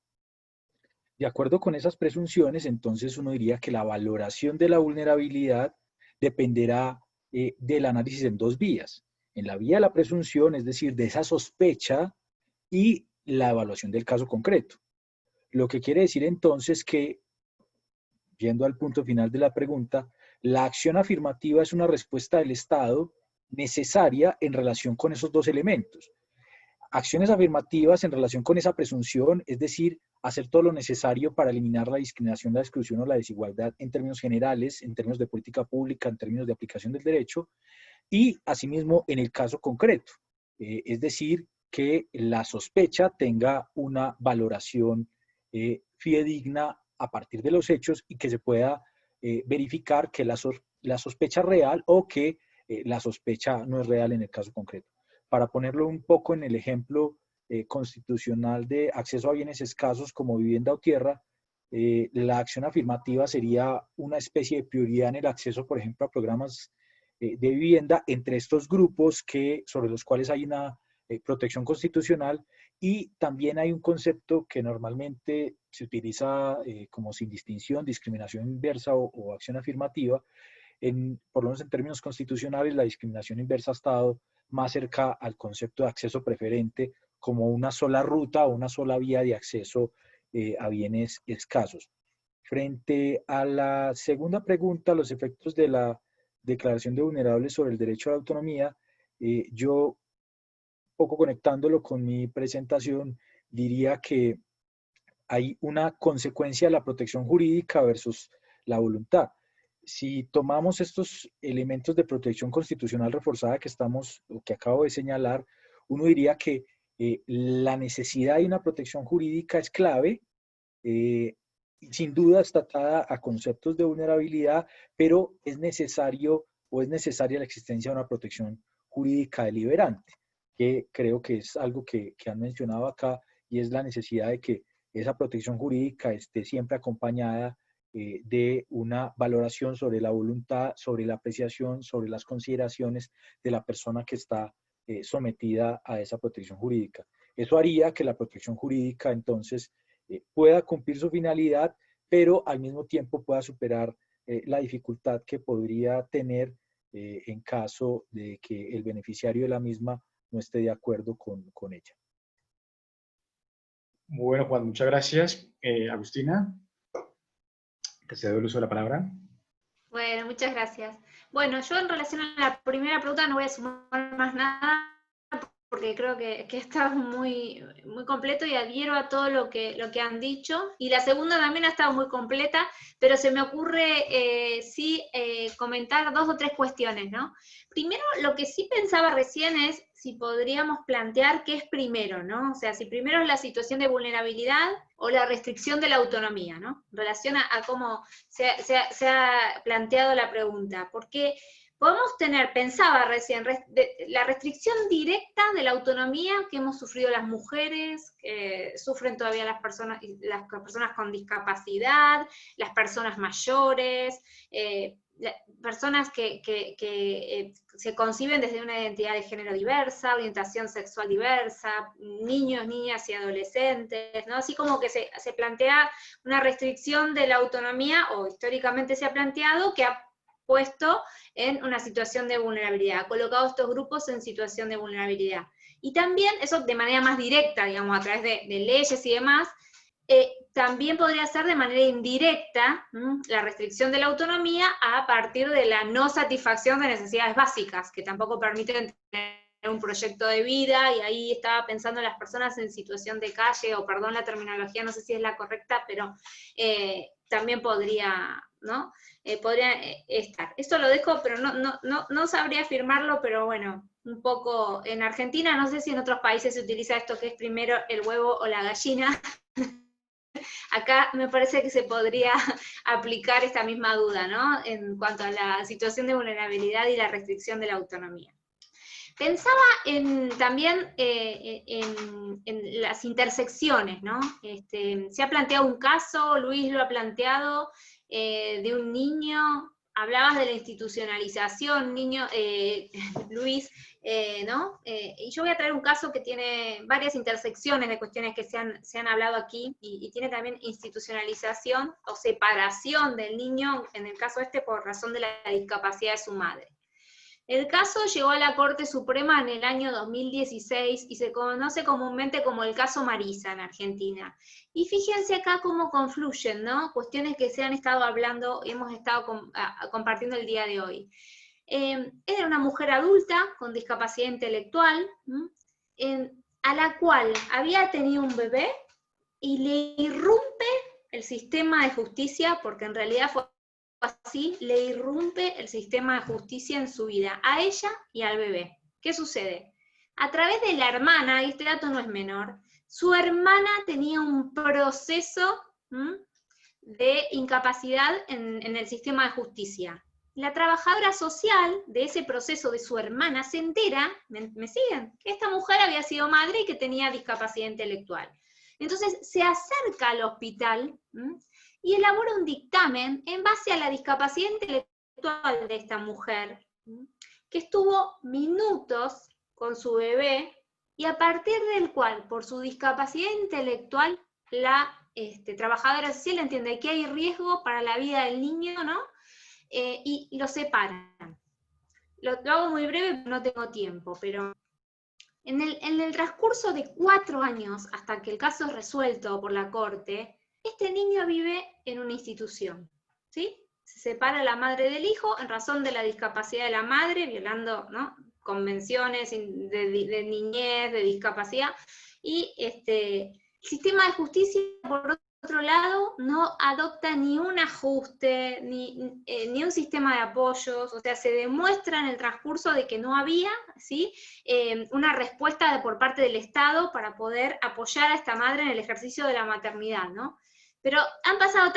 Speaker 2: De acuerdo con esas presunciones, entonces uno diría que la valoración de la vulnerabilidad dependerá del análisis en dos vías. En la vía de la presunción, es decir, de esa sospecha, y la evaluación del caso concreto. Lo que quiere decir entonces que, yendo al punto final de la pregunta, la acción afirmativa es una respuesta del Estado necesaria en relación con esos dos elementos. Acciones afirmativas en relación con esa presunción, es decir, hacer todo lo necesario para eliminar la discriminación, la exclusión o la desigualdad en términos generales, en términos de política pública, en términos de aplicación del derecho, y asimismo en el caso concreto, es decir, que la sospecha tenga una valoración fidedigna a partir de los hechos y que se pueda verificar que la sospecha es real o que la sospecha no es real en el caso concreto. Para ponerlo un poco en el ejemplo constitucional de acceso a bienes escasos como vivienda o tierra, la acción afirmativa sería una especie de prioridad en el acceso, por ejemplo, a programas de vivienda entre estos grupos sobre los cuales hay una protección constitucional, y también hay un concepto que normalmente se utiliza como sin distinción, discriminación inversa o acción afirmativa. Por lo menos en términos constitucionales, la discriminación inversa ha estado más cerca al concepto de acceso preferente como una sola ruta o una sola vía de acceso a bienes escasos. Frente a la segunda pregunta, los efectos de la Declaración de Vulnerables sobre el derecho a la autonomía, yo, poco conectándolo con mi presentación, diría que hay una consecuencia de la protección jurídica versus la voluntad. Si tomamos estos elementos de protección constitucional reforzada que acabo de señalar, uno diría que la necesidad de una protección jurídica es clave, sin duda está atada a conceptos de vulnerabilidad, pero es necesaria la existencia de una protección jurídica deliberante, que creo que es algo que han mencionado acá, y es la necesidad de que esa protección jurídica esté siempre acompañada de una valoración sobre la voluntad, sobre la apreciación, sobre las consideraciones de la persona que está sometida a esa protección jurídica. Eso haría que la protección jurídica entonces pueda cumplir su finalidad, pero al mismo tiempo pueda superar la dificultad que podría tener en caso de que el beneficiario de la misma no esté de acuerdo con ella.
Speaker 1: Bueno, Juan, muchas gracias. Agustina, te cedo el uso de la palabra.
Speaker 3: Bueno, muchas gracias. Bueno, yo en relación a la primera pregunta no voy a sumar más nada, porque creo que está muy, muy completo y adhiero a todo lo que han dicho. Y la segunda también ha estado muy completa, pero se me ocurre comentar dos o tres cuestiones, ¿no? Primero, lo que sí pensaba recién es si podríamos plantear qué es primero, ¿no? O sea, si primero es la situación de vulnerabilidad o la restricción de la autonomía, ¿no? En relación a cómo se ha planteado la pregunta. Porque podemos pensaba recién, la restricción directa de la autonomía que hemos sufrido las mujeres, que sufren todavía las personas con discapacidad, las personas mayores, personas que se conciben desde una identidad de género diversa, orientación sexual diversa, niños, niñas y adolescentes, ¿no? Así como que se plantea una restricción de la autonomía, o históricamente se ha planteado, que ha puesto en una situación de vulnerabilidad, ha colocado estos grupos en situación de vulnerabilidad. Y también, eso de manera más directa, digamos, a través de leyes y demás, también podría ser de manera indirecta la restricción de la autonomía a partir de la no satisfacción de necesidades básicas, que tampoco permiten tener un proyecto de vida, y ahí estaba pensando en las personas en situación de calle, o perdón la terminología, no sé si es la correcta, pero también podría, ¿no? Podría estar. Esto lo dejo, pero no sabría afirmarlo, pero bueno, un poco en Argentina, no sé si en otros países se utiliza esto que es primero el huevo o la gallina. acá me parece que se podría aplicar esta misma duda, ¿no? En cuanto a la situación de vulnerabilidad y la restricción de la autonomía. Pensaba también en las intersecciones, ¿no? Se ha planteado un caso, Luis lo ha planteado, de un niño, hablabas de la institucionalización, Luis, ¿no? Y yo voy a traer un caso que tiene varias intersecciones de cuestiones que se han hablado aquí, y tiene también institucionalización o separación del niño, en el caso por razón de la discapacidad de su madre. El caso llegó a la Corte Suprema en el año 2016 y se conoce comúnmente como el caso Marisa en Argentina. Y fíjense acá cómo confluyen, ¿no? Cuestiones que se han estado hablando, hemos estado compartiendo el día de hoy. Era una mujer adulta con discapacidad intelectual, a la cual había tenido un bebé y le irrumpe el sistema de justicia, porque en realidad fue así, le irrumpe el sistema de justicia en su vida, a ella y al bebé. ¿Qué sucede? A través de la hermana, y este dato no es menor, su hermana tenía un proceso de incapacidad en el sistema de justicia. La trabajadora social de ese proceso de su hermana se entera, ¿me siguen? Que esta mujer había sido madre y que tenía discapacidad intelectual. Entonces se acerca al hospital y elabora un dictamen en base a la discapacidad intelectual de esta mujer, que estuvo minutos con su bebé, y a partir del cual, por su discapacidad intelectual, la trabajadora social entiende que hay riesgo para la vida del niño, ¿no? Y lo separan. Lo hago muy breve, no tengo tiempo, pero en el transcurso de 4 años, hasta que el caso es resuelto por la Corte, este niño vive en una institución, ¿sí? Se separa la madre del hijo en razón de la discapacidad de la madre, violando, ¿no?, convenciones de niñez, de discapacidad, y el sistema de justicia, por otro lado, no adopta ni un ajuste, ni un sistema de apoyos, o sea, se demuestra en el transcurso de que no había, ¿sí?, una respuesta por parte del Estado para poder apoyar a esta madre en el ejercicio de la maternidad, ¿no? Pero han pasado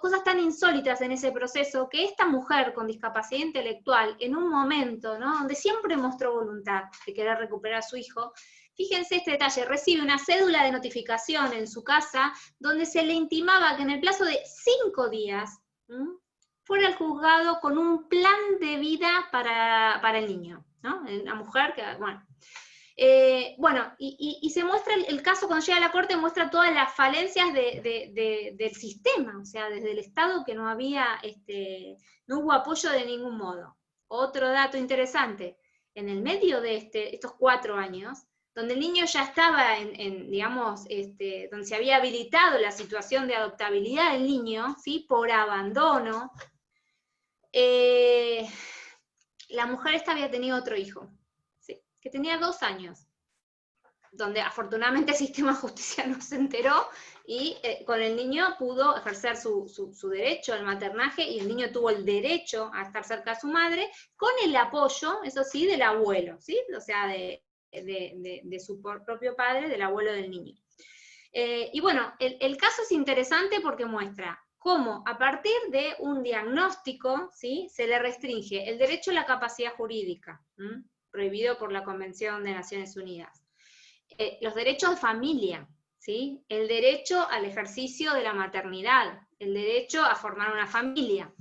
Speaker 3: cosas tan insólitas en ese proceso que esta mujer con discapacidad intelectual, en un momento, ¿no?, donde siempre mostró voluntad de querer recuperar a su hijo, fíjense este detalle, recibe una cédula de notificación en su casa donde se le intimaba que en el plazo de 5 días fuera al juzgado con un plan de vida para el niño, ¿no? Una mujer que, bueno, y se muestra el caso cuando llega a la Corte, muestra todas las falencias del sistema, o sea, desde el Estado que no hubo apoyo de ningún modo. Otro dato interesante, en el medio de estos 4 años, donde el niño ya estaba digamos, donde se había habilitado la situación de adoptabilidad del niño, ¿sí?, por abandono, la mujer esta había tenido otro hijo, ¿sí?, que tenía 2 años, donde afortunadamente el sistema de justicia no se enteró, y con el niño pudo ejercer su derecho al maternaje, y el niño tuvo el derecho a estar cerca de su madre, con el apoyo, eso sí, del abuelo, ¿sí?, o sea, de su propio padre, del abuelo del niño. Y bueno, el caso es interesante porque muestra cómo a partir de un diagnóstico, ¿sí?, se le restringe el derecho a la capacidad jurídica, prohibido por la Convención de Naciones Unidas, los derechos de familia, ¿sí?, el derecho al ejercicio de la maternidad, el derecho a formar una familia,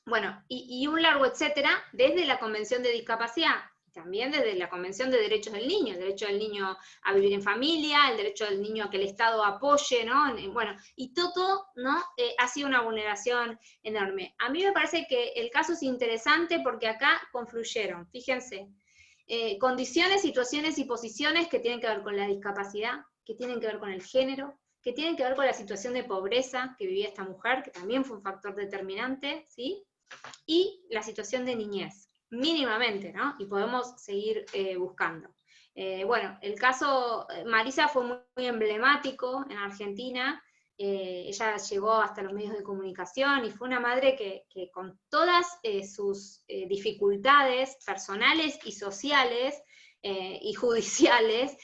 Speaker 3: bueno, y un largo etcétera, desde la Convención de Discapacidad, también desde la Convención de Derechos del Niño, el derecho del niño a vivir en familia, el derecho del niño a que el Estado apoye, ¿no? Bueno, y todo, ¿no?, ha sido una vulneración enorme. A mí me parece que el caso es interesante porque acá confluyeron, fíjense, condiciones, situaciones y posiciones que tienen que ver con la discapacidad, que tienen que ver con el género, que tienen que ver con la situación de pobreza que vivía esta mujer, que también fue un factor determinante, ¿sí?, y la situación de niñez, mínimamente, ¿no? Y podemos seguir buscando. Bueno, el caso Marisa fue muy emblemático en Argentina, ella llegó hasta los medios de comunicación y fue una madre que con todas sus dificultades personales y sociales, y judiciales,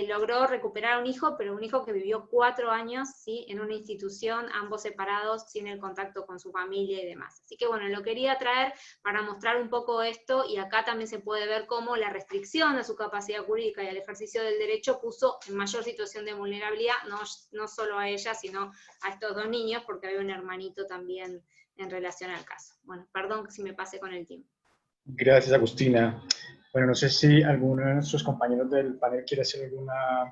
Speaker 3: logró recuperar a un hijo, pero un hijo que vivió 4 años, ¿sí?, en una institución, ambos separados, sin el contacto con su familia y demás. Así que bueno, lo quería traer para mostrar un poco esto, y acá también se puede ver cómo la restricción a su capacidad jurídica y al ejercicio del derecho puso en mayor situación de vulnerabilidad, no solo a ella, sino a estos 2 niños, porque había un hermanito también en relación al caso. Bueno, perdón si me pasé con el tiempo.
Speaker 1: Gracias, Agustina. Bueno, no sé si alguno de nuestros compañeros del panel quiere hacer alguna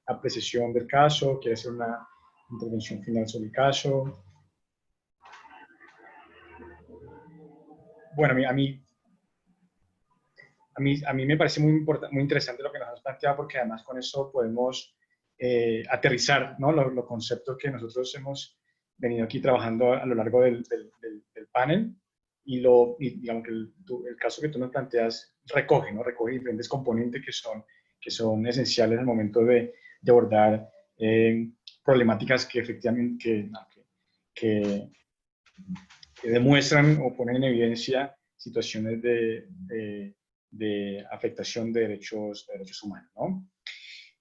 Speaker 1: apreciación del caso, quiere hacer una intervención final sobre el caso. Bueno, a mí me parece muy interesante lo que nos has planteado, porque además con eso podemos aterrizar, ¿no?, los conceptos que nosotros hemos venido aquí trabajando a lo largo del panel, y digamos que el caso que tú nos planteas recoge, ¿no?, recoge diferentes componentes que son esenciales al momento de abordar problemáticas que efectivamente que demuestran o ponen en evidencia situaciones de afectación de derechos humanos, ¿no?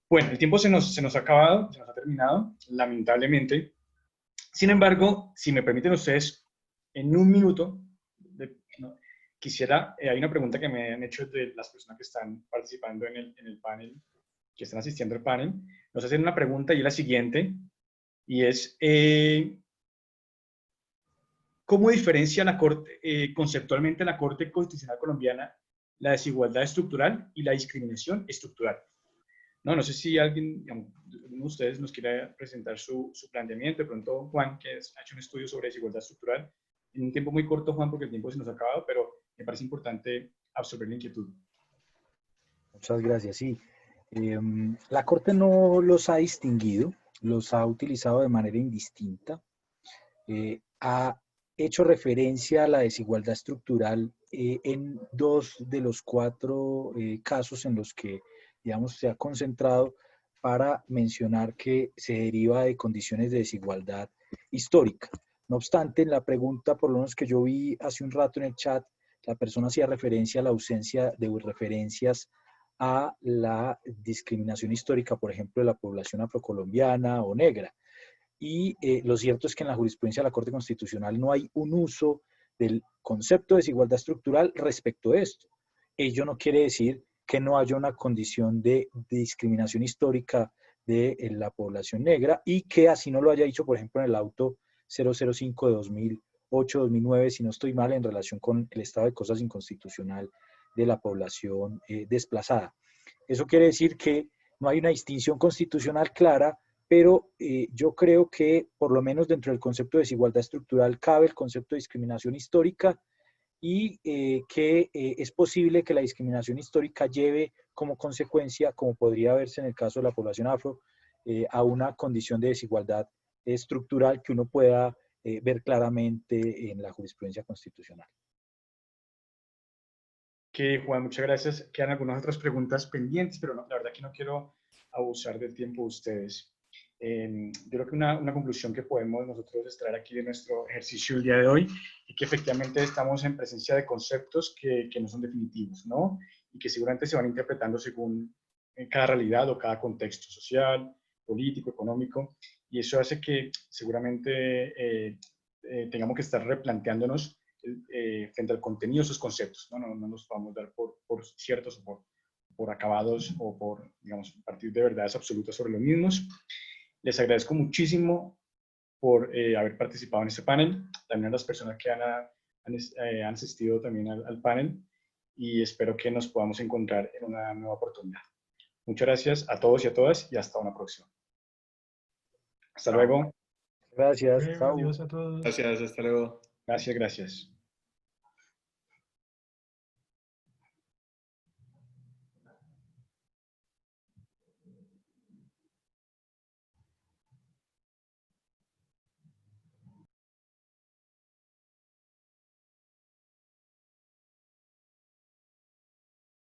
Speaker 1: Bueno, el tiempo se nos ha acabado, se nos ha terminado, lamentablemente. Sin embargo, si me permiten ustedes, en un minuto, ¿no?, quisiera, hay una pregunta que me han hecho de las personas que están participando en el panel, que están asistiendo al panel. Nos hacen una pregunta, y es la siguiente, y es, ¿cómo diferencia la Corte, conceptualmente la Corte Constitucional colombiana, la desigualdad estructural y la discriminación estructural? No sé si alguien, digamos, uno de ustedes nos quiere presentar su planteamiento. De pronto, Juan, que ha hecho un estudio sobre desigualdad estructural, en un tiempo muy corto, Juan, porque el tiempo se nos ha acabado, pero me parece importante absorber la inquietud.
Speaker 2: Muchas gracias, sí. La Corte no los ha distinguido, los ha utilizado de manera indistinta. Ha hecho referencia a la desigualdad estructural en 2 de los 4 casos en los que, digamos, se ha concentrado, para mencionar que se deriva de condiciones de desigualdad histórica. No obstante, en la pregunta, por lo menos que yo vi hace un rato en el chat, la persona hacía referencia a la ausencia de referencias a la discriminación histórica, por ejemplo, de la población afrocolombiana o negra. Y lo cierto es que en la jurisprudencia de la Corte Constitucional no hay un uso del concepto de desigualdad estructural respecto de esto. Ello no quiere decir que no haya una condición de discriminación histórica de la población negra, y que así no lo haya dicho, por ejemplo, en el auto 005 de 2008-2009, si no estoy mal, en relación con el estado de cosas inconstitucional de la población desplazada. Eso quiere decir que no hay una distinción constitucional clara, pero yo creo que por lo menos dentro del concepto de desigualdad estructural cabe el concepto de discriminación histórica, y que es posible que la discriminación histórica lleve como consecuencia, como podría verse en el caso de la población afro, a una condición de desigualdad estructural que uno pueda ver claramente en la jurisprudencia constitucional.
Speaker 1: Juan, muchas gracias. Quedan algunas otras preguntas pendientes, pero la verdad que no quiero abusar del tiempo de ustedes. Yo creo que una conclusión que podemos nosotros extraer aquí de nuestro ejercicio el día de hoy es que efectivamente estamos en presencia de conceptos que no son definitivos, ¿no? Y que seguramente se van interpretando según cada realidad o cada contexto social, político, económico, y eso hace que seguramente tengamos que estar replanteándonos frente al contenido de esos conceptos, ¿no? No nos podamos dar por ciertos o por acabados, o por, digamos, partir de verdades absolutas sobre los mismos. Les agradezco muchísimo por haber participado en este panel, también a las personas que han asistido también al panel, y espero que nos podamos encontrar en una nueva oportunidad. Muchas gracias a todos y a todas, y hasta una próxima. Hasta luego.
Speaker 2: Gracias.
Speaker 5: Adiós a todos.
Speaker 4: Gracias, hasta luego.
Speaker 1: Gracias.